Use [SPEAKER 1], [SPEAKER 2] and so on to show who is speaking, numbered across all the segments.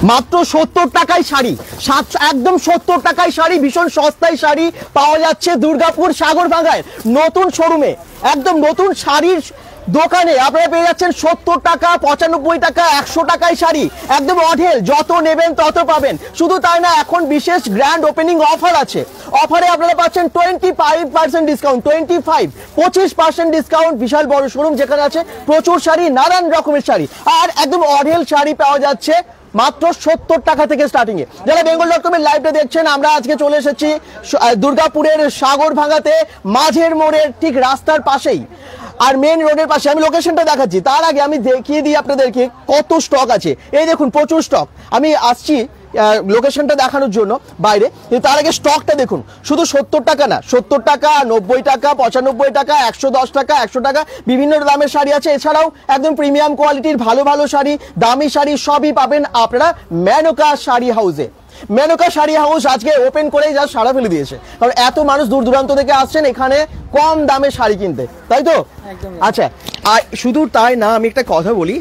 [SPEAKER 1] মাত্র 70 টাকায় শাড়ি, একদম 70 টাকায় শাড়ি, ভীষণ সস্তায় শাড়ি পাওয়া যাচ্ছে দুর্গাপুর সাগরভাঙ্গায় নতুন শোরুমে। একদম নতুন শাড়ির দোকানে আপনারা পেয়ে যাচ্ছেন 70 টাকা, 95 টাকা, 100 টাকায় শাড়ি, একদম অঢেল, যত নেবেন তত পাবেন। শুধু তাই না, এখন বিশেষ গ্র্যান্ড ওপেনিং অফার আছে। অফারে আপনারা পাচ্ছেন 25% ডিসকাউন্ট, 25% ডিসকাউন্ট। বিশাল বড় শোরুম যেখানে আছে প্রচুর শাড়ি, নানান রকমের শাড়ি, আর একদম অঢেল শাড়ি পাওয়া যাচ্ছে মাত্র 70 টাকা থেকে স্টার্টিং এ। যারা bengal.com এর লাইভটা দেখছেন, আমরা আজকে চলে এসেছি দুর্গাপুরের সাগরভাঙ্গাতে, মাঝের মোড়ের ঠিক রাস্তার পাশেই আর মেন রোডের পাশে। আমি লোকেশনটা দেখাচ্ছি, তার আগে আমি দেখিয়ে দিই আপনাদেরকে কত স্টক আছে। এই দেখুন প্রচুর স্টক। আমি আসছি লোকেশনটা দেখানোর জন্য বাইরে, কিন্তু তার আগে স্টকটা দেখুন। শুধু 70 টাকা না, 70 টাকা, 90 টাকা, 95 টাকা, 110 টাকা, 100 টাকা, বিভিন্ন দামের শাড়ি আছে। এছাড়াও একদম প্রিমিয়াম কোয়ালিটির ভালো ভালো শাড়ি, দামি শাড়ি সবই পাবেন আপনারা মেনকা শাড়ি হাউসে। মেনকা শাড়ি হাউস আজকে ওপেন করেই যা সারা ফেলে দিয়েছে, কারণ এত মানুষ দূর দূরান্ত থেকে আসছেন এখানে কম দামে শাড়ি কিনতে, তাই তো? আচ্ছা, আর শুধু তাই না, আমি একটা কথা বলি,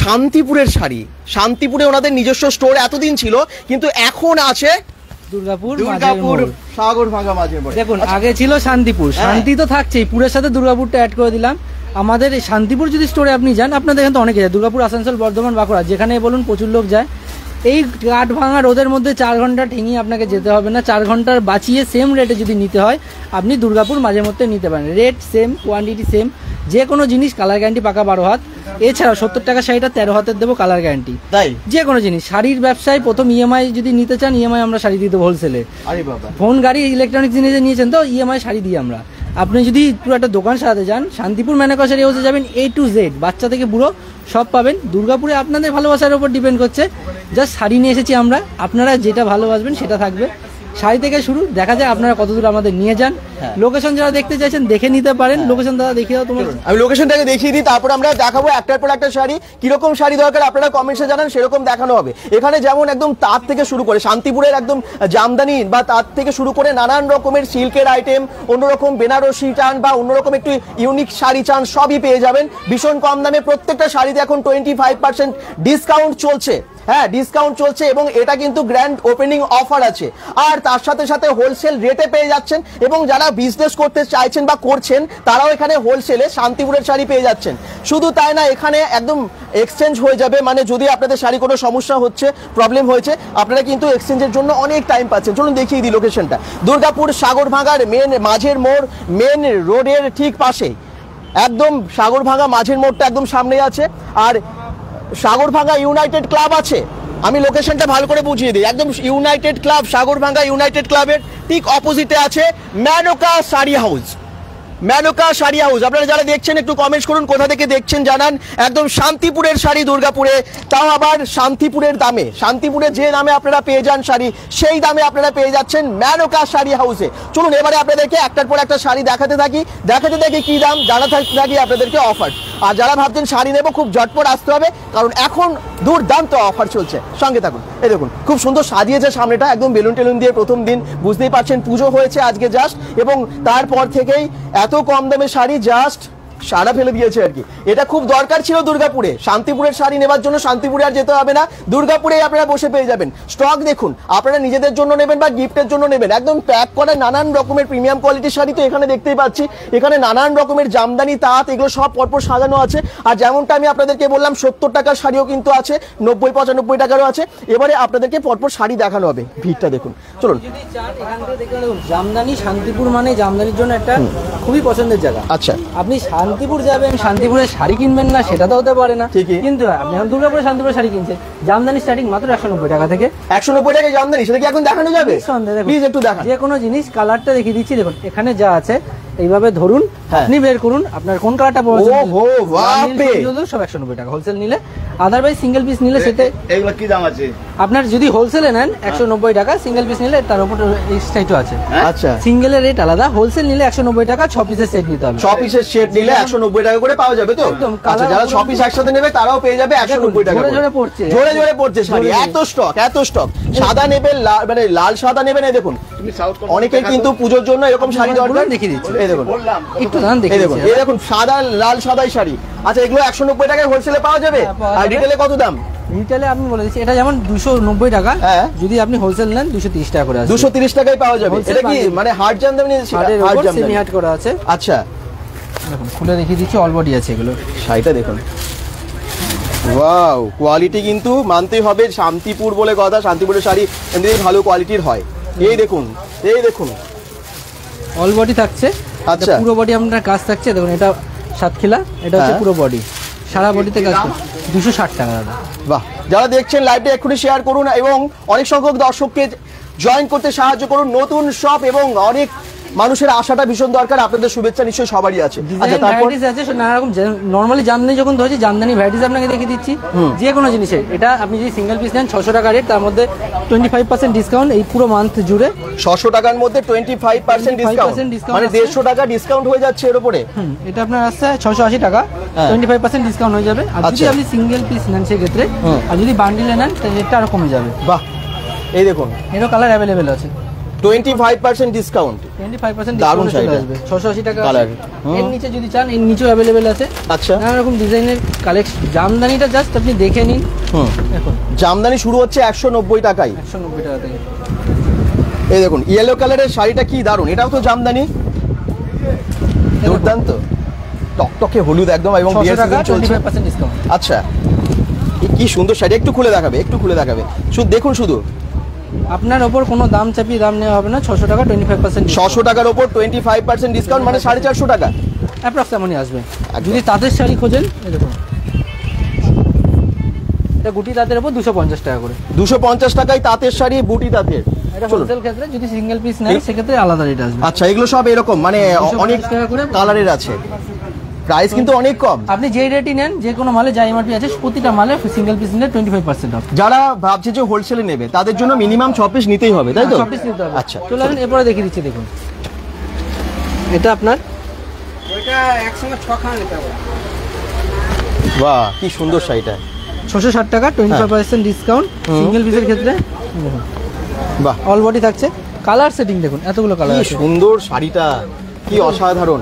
[SPEAKER 1] শান্তিপুরের শাড়ি, শান্তিপুরে ওনাদের নিজস্ব স্টোর এতদিন ছিল, কিন্তু এখন আছে দুর্গাপুর সাগরভাঙ্গা মাঝের মোড়ে।
[SPEAKER 2] দেখুন, আগে ছিল শান্তিপুর, শান্তি তো থাকছেই, পুরের সাথে দুর্গাপুরটা অ্যাড করে দিলাম। আমাদের এই শান্তিপুর যদি স্টোরে আপনি যান, আপনাদের এখানে তো অনেকে যায়, দুর্গাপুর, আসানসোল, বর্ধমান, বাঁকুড়া, যেখানে বলুন প্রচুর লোক যায়। এই কাঠভাঙা রোদের মধ্যে 4 ঘন্টা ঠেঙিয়ে আপনাকে যেতে হবে না, 4 ঘন্টার বাঁচিয়ে সেম রেটে যদি নিতে হয় আপনি দুর্গাপুর মাঝে মধ্যে নিতে পারেন। রেট সেম, কোয়ান্টিটি সেম, যে কোনো জিনিস কালার গ্যারান্টি পাকা 12 হাত। এছাড়াও 70 টাকা শাড়িটা 13 হাতের দেবো কালার গ্যারান্টি। তাই যে কোনো জিনিস, শাড়ির ব্যবসায় প্রথম ইএমআই যদি নিতে চান, ইএমআই আমরা শাড়ি দিয়ে দেবো হোলসেলে। ফোন, গাড়ি, ইলেকট্রনিক জিনিস নিয়েছেন তো ইএমআই শাড়ি দিই আমরা। আপনি যদি পুরো একটা দোকান সাজাতে যান, শান্তিপুর মেনকা শাড়ি হাউসে যাবেন, A to Z বাচ্চা থেকে বুড়ো সব পাবেন। দুর্গাপুরে আপনাদের ভালোবাসার উপর ডিপেন্ড করছে, জাস্ট শাড়ি নিয়ে এসেছি আমরা, আপনারা যেটা ভালোবাসবেন সেটা থাকবে। শাড়ি থেকে শুরু, দেখা যায় আপনারা কতদূর আমাদের নিয়ে যান। লোকেশন যারা দেখতে চাইছেন দেখে নিতে পারেন। লোকেশন দাদা দেখিয়ে দাও তোমার।
[SPEAKER 1] আমি লোকেশনটাকে দেখিয়ে দিই, তারপর আমরা দেখাবো একটার পর একটা শাড়ি। কিরকম শাড়ি দরকার আপনারা কমেন্টসে জানান, সেরকম দেখানো হবে। এখানে যেমন একদম তাঁত থেকে শুরু করে, শান্তিপুরের একদম জামদানি বা তাঁত থেকে শুরু করে নানান রকমের সিল্কের আইটেম, অন্যরকম বেনারসি চান বা অন্যরকম একটু ইউনিক শাড়ি চান, সবই পেয়ে যাবেন ভীষণ কম দামে। প্রত্যেকটা শাড়িতে এখন 25% ডিসকাউন্ট চলছে। হ্যাঁ, ডিসকাউন্ট চলছে, এবং এটা কিন্তু গ্র্যান্ড ওপেনিং অফার আছে। আর তার সাথে সাথে হোলসেল রেটে পেয়ে যাচ্ছেন, এবং যারা বিজনেস করতে চাইছেন বা করছেন তারাও এখানে হোলসেলে শান্তিপুরের শাড়ি পেয়ে যাচ্ছেন। শুধু তাই না, এখানে একদম এক্সচেঞ্জ হয়ে যাবে, মানে যদি আপনাদের শাড়ি কোনো সমস্যা হচ্ছে, প্রবলেম হয়েছে, আপনারা কিন্তু এক্সচেঞ্জের জন্য অনেক টাইম পাচ্ছেন। চলুন দেখিয়ে দিই লোকেশনটা। দুর্গাপুর সাগরভাঙ্গার মাঝের মোড়, মেন রোডের ঠিক পাশে, একদম সাগরভাঙ্গা মাঝের মোড়টা একদম সামনে আছে। আর সাগরভাঙ্গা ইউনাইটেড ক্লাব আছে, আমি লোকেশনটা ভালো করে বুঝিয়ে দিই। একদম ইউনাইটেড ক্লাব, সাগরভাঙ্গা ইউনাইটেড ক্লাবের ঠিক অপোজিটে আছে মেনকা শাড়ি হাউস। মেনকা শাড়ি হাউস, আপনারা যারা দেখছেন একটু কমেন্টস করুন কোথা থেকে দেখছেন জানান। একদম শান্তিপুরের শাড়ি দুর্গাপুরে, তাও আবার শান্তিপুরের দামে। শান্তিপুরে যে দামে আপনারা পেয়ে যান শাড়ি, সেই দামে আপনারা পেয়ে যাচ্ছেন মেনকা শাড়ি হাউসে। চলুন এবারে আপনাদেরকে একটার পর একটা শাড়ি দেখাতে থাকি কি দাম, জানাতে থাকি আপনাদেরকে অফার। আর যারা ভাবছেন শাড়ি নেবো, খুব ঝটপট আসতে হবে, কারণ এখন দুর্দান্ত অফার চলছে। সঙ্গে থাকুন। এই দেখুন খুব সুন্দর সাজিয়েছে সামনেটা, একদম বেলুন টেলুন দিয়ে। প্রথম দিন বুঝতেই পারছেন, পুজো হয়েছে আজকে জাস্ট, এবং তারপর থেকেই এত কম দামে শাড়ি জাস্ট সারা ফেলে দিয়েছে আর কি। এটা খুব দরকার ছিল দুর্গাপুরে। শান্তিপুরের শাড়ি নেবার জন্য শান্তিপুরে আর যেতে হবে না, দুর্গাপুরে আপনারা বসে পেয়ে যাবেন। স্টক দেখুন, আপনারা নিজেদের জন্য নেবেন বা গিফটের জন্য নেবেন, একদম প্যাক করা নানান রকমের প্রিমিয়াম কোয়ালিটির শাড়ি তো এখানে দেখতেই পাচ্ছি। এখানে নানান রকমের জামদানি, তাঁত, এগুলো সব পরপর সাজানো আছে। আর যেমনটা আমি আপনাদেরকে বললাম, 70 টাকার শাড়িও কিন্তু আছে, 90-95 টাকারও আছে। এবারে আপনাদেরকে পরপর শাড়ি দেখানো হবে। ভিড়টা দেখুন, চলুন।
[SPEAKER 2] জামদানি, শান্তিপুর মানে জামদানির জন্য একটা খুবই পছন্দের জায়গা।
[SPEAKER 1] আচ্ছা,
[SPEAKER 2] আপনি শান্তিপুর যাবেন, শান্তিপুরে শাড়ি কিনবেন না সেটা তো হতে পারে না, কিন্তু আপনি এখন দুর্গাপুরে শান্তিপুরে শাড়ি কিনছেন। জামদানি স্টার্টিং মাত্র 190 টাকা থেকে।
[SPEAKER 1] 190 টাকায় জামদানি, সেটা কি এখন দেখানো যাবে? প্লিজ একটু দেখান।
[SPEAKER 2] যে কোনো জিনিস কালারটা দেখিয়ে দিচ্ছি। দেখুন এখানে যা আছে এইভাবে ধরুন, আপনি বের করুন আপনার কোন কালারটা পছন্দ। সব 190 টাকা হোলসেল নিলে। আদারওয়াইজ সিঙ্গেল পিস নিলে সেটা
[SPEAKER 1] এগুলো কি দাম আছে?
[SPEAKER 2] আপনার যদি হোলসেলে নেন 190 টাকা, সিঙ্গেল পিস নিলে তার উপর এক্সট্রা আছে।
[SPEAKER 1] আচ্ছা,
[SPEAKER 2] সিঙ্গেলের রেট আলাদা, হোলসেল নিলে 190 টাকা, 6 পিসের সেট নিতে হবে।
[SPEAKER 1] 6 পিসের সেট নিলে 190 টাকা করে পাওয়া যাবে তো? আচ্ছা, যারা 6 পিস একসাথে নেবে তারাও পেয়ে যাবে 190 টাকা। জোরে পড়ছে শাড়ি, এত স্টক। সাদা নেবেন, মানে লাল সাদা নেবেন। এই দেখুন, অনেকের কিন্তু পুজোর জন্য এরকম শাড়ি দরকার, দেখিয়ে দিচ্ছি। এই দেখুন
[SPEAKER 2] একটু দাম দেখে দেখুন,
[SPEAKER 1] এই দেখুন সাদা লাল সাদাই শাড়ি। আচ্ছা, এগুলো 190 টাকায় হোলসেলে পাওয়া যাবে। আর রিটেলে কত দাম?
[SPEAKER 2] রিটেলে আমি বলে দিচ্ছি, এটা যেমন 290 টাকা,
[SPEAKER 1] হ্যাঁ।
[SPEAKER 2] যদি আপনি হোলসেল নেন 230 টাকা করে আছে।
[SPEAKER 1] 230 টাকায় পাওয়া যাবে।
[SPEAKER 2] Wholesale
[SPEAKER 1] এটা কি
[SPEAKER 2] বানিয়ে।
[SPEAKER 1] মানে হার্ড জামদানি?
[SPEAKER 2] শার্টের
[SPEAKER 1] হার্ড
[SPEAKER 2] উপর সেমি
[SPEAKER 1] জামদানি,
[SPEAKER 2] হার্ড করা আছে।
[SPEAKER 1] আচ্ছা।
[SPEAKER 2] দেখুন খুলে দেখিয়ে দিচ্ছি, অল বডি আছে এগুলো।
[SPEAKER 1] শাড়িটা দেখুন, ওয়াও, কোয়ালিটি কিন্তু মানতেই হবে। শান্তিপুর বলে কথা, শান্তিপুরের শাড়ি এমনিতেই ভালো কোয়ালিটির হয়। এই দেখুন, এই দেখুন,
[SPEAKER 2] অল বডি থাকছে।
[SPEAKER 1] আচ্ছা।
[SPEAKER 2] এটা পুরো বডি আপনার কাজ থাকছে, দেখুন এটা সাতখিলা, এটা হচ্ছে
[SPEAKER 1] হ্যাঁ।
[SPEAKER 2] পুরো বডি, সারা বডিতে কাজ করছে। 260 টাকা দাদা।
[SPEAKER 1] বাহ, যারা দেখছেন লাইভটা এক্ষুনি শেয়ার করুন এবং অনেক সংখ্যক দর্শককে জয়েন করতে সাহায্য করুন। নতুন শপ এবং অনেক মানুষের আশাটা ভীষণ দরকার। আপনাদের শুভেচ্ছা নিশ্চয়ই সবারই আছে। আচ্ছা,
[SPEAKER 2] ডিজাইন
[SPEAKER 1] তারপর
[SPEAKER 2] ভ্যারাইটিস আছে, নানা রকম। নরমালি জামদানি যখন ধরেছি, জামদানি ভ্যারাইটিস আপনাকে দেখিয়ে দিচ্ছি। যে কোনো জিনিসের এটা আপনি যদি সিঙ্গেল পিস নেন 600 টাকা রেট, তার মধ্যে 25% ডিসকাউন্ট এই পুরো মান্থ জুড়ে।
[SPEAKER 1] 600 টাকার মধ্যে 25% ডিসকাউন্ট,
[SPEAKER 2] 25% discount
[SPEAKER 1] মানে
[SPEAKER 2] আছে।
[SPEAKER 1] 150 টাকা ডিসকাউন্ট হয়ে যাচ্ছে এর উপরে।
[SPEAKER 2] এটা আপনার আসছে 680 টাকা,
[SPEAKER 1] হ্যাঁ।
[SPEAKER 2] 25% ডিসকাউন্ট হয়ে যাবে। আর যদি
[SPEAKER 1] আচ্ছা।
[SPEAKER 2] আপনি সিঙ্গেল পিস নেন সেক্ষেত্রে, আর যদি বান্ডিলে নেন তাহলে রেটটা আরো কমে যাবে।
[SPEAKER 1] বাহ, এই দেখুন,
[SPEAKER 2] এরও কালার অ্যাভেলেবেল আছে।
[SPEAKER 1] 25% ডিসকাউন্ট,
[SPEAKER 2] 25%
[SPEAKER 1] দারুণ
[SPEAKER 2] ডিসকাউন্ট চলে
[SPEAKER 1] শাড়িটা।
[SPEAKER 2] আসবে। 680 টাকা
[SPEAKER 1] কালার।
[SPEAKER 2] এর নিচে যদি চান, এর নিচেও অ্যাভেলেবেল আছে।
[SPEAKER 1] আচ্ছা।
[SPEAKER 2] নানা রকম ডিজাইনের কালেকশন। জামদানিটা জাস্ট আপনি দেখে নিন। এখন
[SPEAKER 1] জামদানি শুরু হচ্ছে 190 টাকায়।
[SPEAKER 2] 190 টাকা থেকে।
[SPEAKER 1] এই দেখুন, ইয়েলো কালারের শাড়িটা কি দারুণ, এটাও তো জামদানি, দুর্দান্ত, টকটকে হলুদ একদম, এবং
[SPEAKER 2] 600
[SPEAKER 1] বিয়ের
[SPEAKER 2] টাকা
[SPEAKER 1] সিজন চলছে।
[SPEAKER 2] 25% ডিসকাউন্ট।
[SPEAKER 1] আচ্ছা, কি সুন্দর শাড়ি, একটু খুলে দেখাবে, একটু খুলে দেখাবে, শুধু দেখুন, শুধু
[SPEAKER 2] আপনার ওপর কোনো দাম চাপিয়ে দাম নেওয়া হবে না। 600 টাকা 25%।
[SPEAKER 1] 600 টাকার ওপর 25% ডিসকাউন্ট, মানে 450 টাকা
[SPEAKER 2] অ্যাপ্রক্স এমনই আসবে।
[SPEAKER 1] একদম।
[SPEAKER 2] যদি তাঁতের শাড়ি খোঁজেন, এই দেখুন এটা গুটি তাঁতের ওপর 250 টাকা করে।
[SPEAKER 1] 250 টাকায় তাঁতের শাড়ি, বুটি তাঁতের।
[SPEAKER 2] এটা
[SPEAKER 1] চলুন।
[SPEAKER 2] হোলসেল ক্ষেত্রে, যদি সিঙ্গেল পিস নেন সেক্ষেত্রে আলাদা রেট আসবে।
[SPEAKER 1] আচ্ছা, এগুলো সব এরকম মানে
[SPEAKER 2] 250
[SPEAKER 1] অনেক
[SPEAKER 2] টাকা করে।
[SPEAKER 1] কালারের আছে, প্রাইস কিন্তু অনেক কম।
[SPEAKER 2] আপনি যেই রেটই নেন, যে কোনো মালে যা এমআরপি আছে প্রতিটা মালে সিঙ্গেল পিস নিলে 25% অফ।
[SPEAKER 1] যারা ভাবছে যে হোলসেলে নেবে তাদের জন্য মিনিমাম 6 পিস নিতেই হবে, তাই তো?
[SPEAKER 2] 6 পিস নিতে হবে।
[SPEAKER 1] আচ্ছা,
[SPEAKER 2] চলে আসুন, এরপরে দেখিয়ে দিচ্ছি। দেখুন এটা আপনার,
[SPEAKER 3] ওইটা একসঙ্গে 6খানা নিতে হবে।
[SPEAKER 1] বাহ, কি সুন্দর শাড়িটা,
[SPEAKER 2] 660 টাকা 25% ডিসকাউন্ট সিঙ্গেল পিসের ক্ষেত্রে।
[SPEAKER 1] বাহ,
[SPEAKER 2] অল বডি থাকছে। কালার সেটিং দেখুন, এতগুলো কালার
[SPEAKER 1] কি
[SPEAKER 2] আছে।
[SPEAKER 1] সুন্দর শাড়িটা, কি অসাধারণ,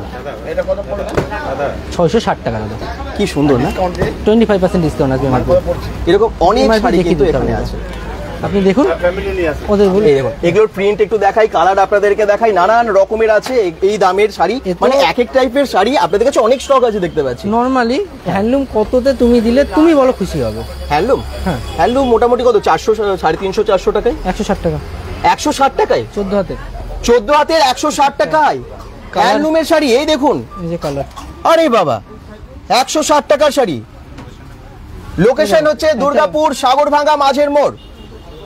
[SPEAKER 2] 660 টাকা দাদা,
[SPEAKER 1] কি সুন্দর না?
[SPEAKER 2] 25% ডিসকাউন্ট আসবে মাত্র।
[SPEAKER 1] এরকম অনেক
[SPEAKER 2] MRP
[SPEAKER 1] শাড়ি
[SPEAKER 2] দেখিয়ে
[SPEAKER 1] কিন্তু
[SPEAKER 2] দিতে
[SPEAKER 1] এখানে
[SPEAKER 2] হবে।
[SPEAKER 1] আছে।
[SPEAKER 2] আপনি দেখুন ওদের বলি।
[SPEAKER 1] এই দেখুন, এগুলোর প্রিন্ট একটু দেখাই, কালার আপনাদেরকে দেখাই, নানান রকমের আছে এই দামের শাড়ি, মানে এক এক টাইপের শাড়ি আপনাদের কাছে অনেক স্টক আছে দেখতে পাচ্ছি।
[SPEAKER 2] নরমালি হ্যান্ডলুম কততে তুমি দিলে তুমি বলো খুশি হবে?
[SPEAKER 1] হ্যান্ডলুম,
[SPEAKER 2] হ্যাঁ।
[SPEAKER 1] হ্যান্ডলুম মোটামুটি কত, 400, 350, 400 টাকায়?
[SPEAKER 2] 160 টাকা
[SPEAKER 1] 160 টাকায়
[SPEAKER 2] 14 হাতে
[SPEAKER 1] 14 হাতের 160 টাকায় হ্যান্ডলুমের শাড়ি। এই দেখুন,
[SPEAKER 2] এই যে কালার।
[SPEAKER 1] আরে বাবা, 160 টাকার শাড়ি। লোকেশন হচ্ছে দুর্গাপুর সাগরভাঙ্গা মাঝের মোড়,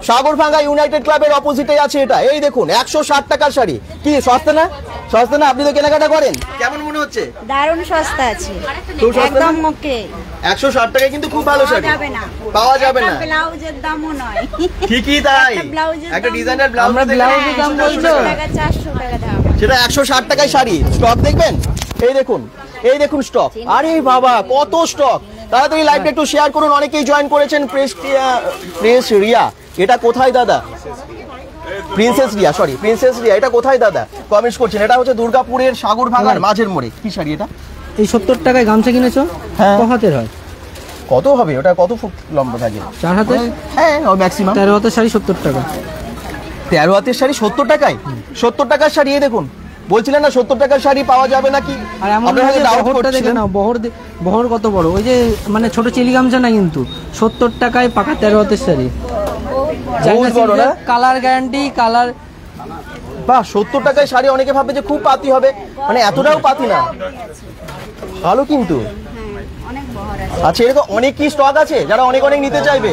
[SPEAKER 1] সাগরভাঙ্গা ইউনাইটেড ক্লাবের অপোজিটে আছে এটা। এই দেখুন, 160 টাকার শাড়ি, কি সস্তা না? সস্তা না? আপনি তো কেনাকাটা করেন, কেমন মনে হচ্ছে?
[SPEAKER 4] দারুণ সস্তা আছে,
[SPEAKER 1] খুব সস্তা
[SPEAKER 4] একদম
[SPEAKER 1] না?
[SPEAKER 4] ওকে।
[SPEAKER 1] 160 টাকায় কিন্তু খুব ভালো শাড়ি
[SPEAKER 4] যাবে না,
[SPEAKER 1] পাওয়া যাবে না।
[SPEAKER 4] একটা ব্লাউজের দামও নয়।
[SPEAKER 1] ঠিকই তাই,
[SPEAKER 4] একটা ব্লাউজের
[SPEAKER 1] একটা
[SPEAKER 4] দাম-
[SPEAKER 1] ডিজাইনার ব্লাউজ
[SPEAKER 2] আমরা ব্লাউজের দাম বলছো?
[SPEAKER 4] 300 টাকা 400 টাকা দাম।
[SPEAKER 1] সেটা 160 টাকায় শাড়ি। স্টক দেখবেন, এই দেখুন, এই দেখুন স্টক। আরে বাবা, কত স্টক! তাড়াতাড়ি লাইভটা একটু শেয়ার করুন, অনেকেই জয়েন করেছেন। প্রেস রিয়া, এটা কোথায় দাদা? Princess Riya, sorry, princess Riya, এটা কোথায় দাদা? কমেন্টস করছেন। এটা হচ্ছে দুর্গাপুরের সাগরভাঙ্গার মাঝের মোড়ে। কি শাড়ি এটা?
[SPEAKER 2] এই 70 টাকায় গামছা কিনেছো?
[SPEAKER 1] হ্যাঁ।
[SPEAKER 2] ক হাতের হয়?
[SPEAKER 1] কত হবে ওটা? কত ফুট লম্বা থাকে?
[SPEAKER 2] 4 হাতের।
[SPEAKER 1] হ্যাঁ, ম্যাক্সিমাম
[SPEAKER 2] 13 হাতের শাড়ি 70 টাকা।
[SPEAKER 1] 13 হাতের শাড়ি 70 টাকায়? 70 টাকার শাড়ি, এই দেখুন, বলছিলেন না 70 টাকার শাড়ি পাওয়া যাবে নাকি?
[SPEAKER 2] আর এমন
[SPEAKER 1] আপনারা হয়তো doubt
[SPEAKER 2] বহরটা দেখে
[SPEAKER 1] করছিলেন।
[SPEAKER 2] নাও, বহর কত বড়, ওই যে মানে ছোট চেলি গামছা না, কিন্তু 70 টাকায় পাকা 13 হাতের শাড়ি।
[SPEAKER 1] বহুত বড় না?
[SPEAKER 2] Colour guarantee, colour.
[SPEAKER 1] বাহ, 70 টাকায় শাড়ি। অনেকে ভাবে যে খুব পাতি হবে, মানে এতটাও পাতি না, ভালো কিন্তু।
[SPEAKER 4] হ্যাঁ, অনেক বহর আছে,
[SPEAKER 1] আচ্ছা, এরকম অনেক কি স্টক আছে যারা অনেক অনেক নিতে চাইবে?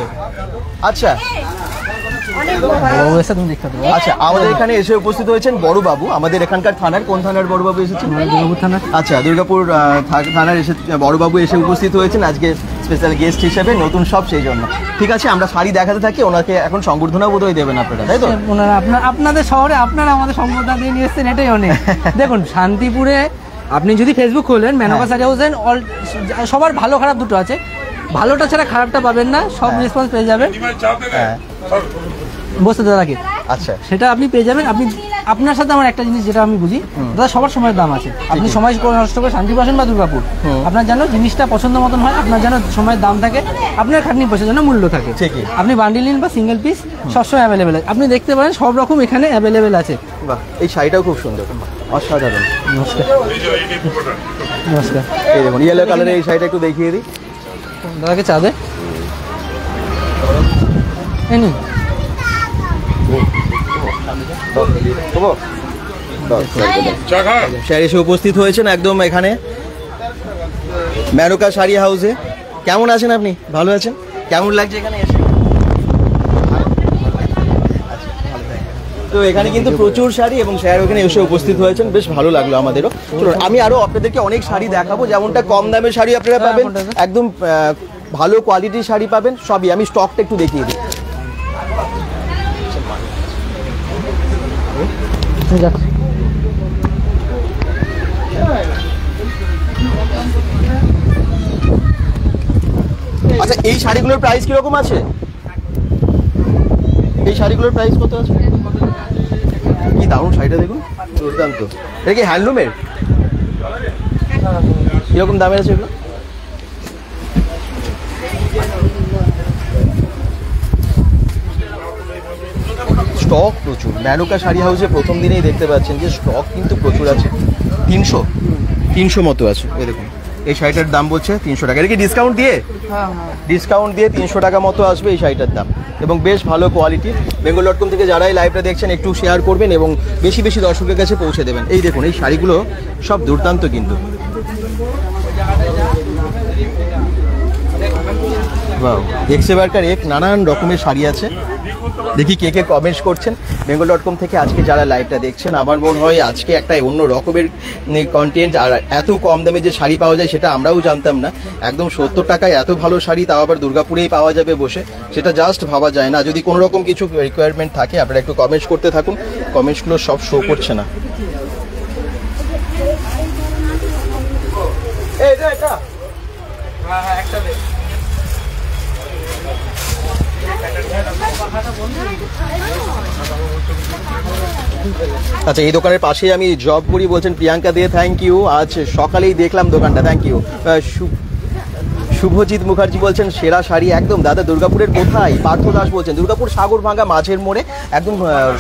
[SPEAKER 1] আচ্ছা
[SPEAKER 4] অনেক বহর।
[SPEAKER 2] ও এসে তুমি দেখতে পাবে।
[SPEAKER 1] আচ্ছা, আমাদের এখানে এসে উপস্থিত হয়েছেন বড়বাবু, আমাদের এখানকার থানার, কোন থানার বড়বাবু এসেছেন?
[SPEAKER 2] দুর্গাপুর থানা।
[SPEAKER 1] আচ্ছা, দুর্গাপুর থানার এসে বড়বাবু এসে উপস্থিত হয়েছেন আজকে স্পেশাল গেস্ট হিসেবে, নতুন সব সেই জন্য। ঠিক আছে, আমরা শাড়ি দেখাতে থাকি, ওনাকে এখন সংবর্ধনা বোধহয় দেবেন আপনারা, তাই তো?
[SPEAKER 2] ওনারা আপনাদের শহরে আপনারা আমাদের সম্বোধন দিয়ে নিয়ে এসেছেন, এটাই অনেক। দেখুন শান্তিপুরে আপনি যদি ফেসবুক খোলেন, মেনকা শাড়ি হাউস, সবার ভালো খারাপ দুটো আছে, ভালোটা ছাড়া খারাপটা পাবেন না, সব রেসপন্স পেয়ে যাবেন।
[SPEAKER 1] হ্যাঁ,
[SPEAKER 2] বসে দাদাকে,
[SPEAKER 1] আচ্ছা,
[SPEAKER 2] সেটা আপনি পেয়ে যাবেন। আপনি আপনার সাথে আমার একটা জিনিস যেটা আমি বুঝি, দাদা সবার সময়ের দাম আছে। আপনি সময় নষ্ট করে শান্তিপুর আসেন বা দুর্গাপুর, আপনার যেন জিনিসটা পছন্দ মতন হয়, আপনার যেন সময়ের দাম থাকে, আপনার খাটনি পয়সার জন্য মূল্য থাকে।
[SPEAKER 1] ঠিকই।
[SPEAKER 2] আপনি বান্ডিল নিন বা সিঙ্গেল পিস সবসময় অ্যাভেলেবেল আছে, আপনি দেখতে পারেন সব রকম এখানে অ্যাভেলেবেল আছে।
[SPEAKER 1] বাহ, এই শাড়িটাও খুব সুন্দর, অসাধারণ।
[SPEAKER 2] নমস্কার। নমস্কার।
[SPEAKER 1] এই দেখুন ইয়েলো কালারের এই শাড়িটা একটু দেখিয়ে দিই।
[SPEAKER 2] দাদাকে চা দে। এই নিন।
[SPEAKER 1] স্যার এসে উপস্থিত হয়েছেন একদম এখানে মেনকা শাড়ি হাউসে। কেমন আছেন আপনি? ভালো আছেন? কেমন লাগছে এখানে এসে? তো এখানে কিন্তু প্রচুর শাড়ি এবং স্যার ওখানে এসে উপস্থিত হয়েছেন, বেশ ভালো লাগলো আমাদেরও। চলুন আমি আরো আপনাদেরকে অনেক শাড়ি দেখাবো, যেমনটা কম দামের শাড়ি আপনারা পাবেন, একদম ভালো কোয়ালিটির শাড়ি পাবেন, সবই। আমি স্টকটা একটু দেখিয়ে দিই। আচ্ছা, এই শাড়িগুলোর প্রাইস কিরকম আছে? এই শাড়িগুলোর প্রাইস কত আছে? কি দারুণ শাড়িটা দেখুন, দুর্দান্ত। এটা কি হ্যান্ডলুমের? কিরকম দামের আছে এগুলো? স্টক প্রচুর। মেনকা শাড়ি হাউসে প্রথম দিনেই দেখতে পাচ্ছেন যে স্টক কিন্তু প্রচুর আছে। 300 মতো আছে। এই দেখুন এই শাড়িটার দাম বলছে 300 টাকা। এটা কি ডিসকাউন্ট দিয়ে? ডিসকাউন্ট দিয়ে 300 টাকা মতো আসবে এই শাড়িটার দাম, এবং বেশ ভালো কোয়ালিটির। bengal.com থেকে যারা এই লাইভটা দেখছেন একটু শেয়ার করবেন এবং বেশি বেশি দর্শকের কাছে পৌঁছে দেবেন। এই দেখুন এই শাড়িগুলো সব দুর্দান্ত কিন্তু। ওয়াও, এক্সেবারকার এক নানান রকমের শাড়ি আছে। দেখি কে কে কমেন্টস করছেন bengal.com থেকে আজকে যারা লাইভটা দেখছেন। আমার মনে হয় আজকে একটা অন্য রকমের কন্টেন্ট। আর এত কম দামে যে শাড়ি পাওয়া যায় সেটা আমরাও জানতাম না। একদম 70 টাকায় এত ভালো শাড়ি, তাও আবার দুর্গাপুরেই পাওয়া যাবে বসে, সেটা জাস্ট ভাবা যায় না। যদি কোনো রকম কিছু রিকোয়ারমেন্ট থাকে আপনারা একটু কমেন্টস করতে থাকুন। কমেন্টসগুলো সব শো করছে না। আচ্ছা, এই দোকানের পাশেই আমি জব করি বলছেন প্রিয়াঙ্কা দিয়ে, থ্যাংক ইউ। আজ সকালেই দেখলাম দোকানটা, থ্যাংক ইউ। শুভজিৎ মুখার্জি বলছেন সেরা শাড়ি একদম। দাদা দুর্গাপুরের কোথায়? পার্থ দাস বলছেন দুর্গাপুর সাগরভাঙ্গা মাঝের মোড়ে, একদম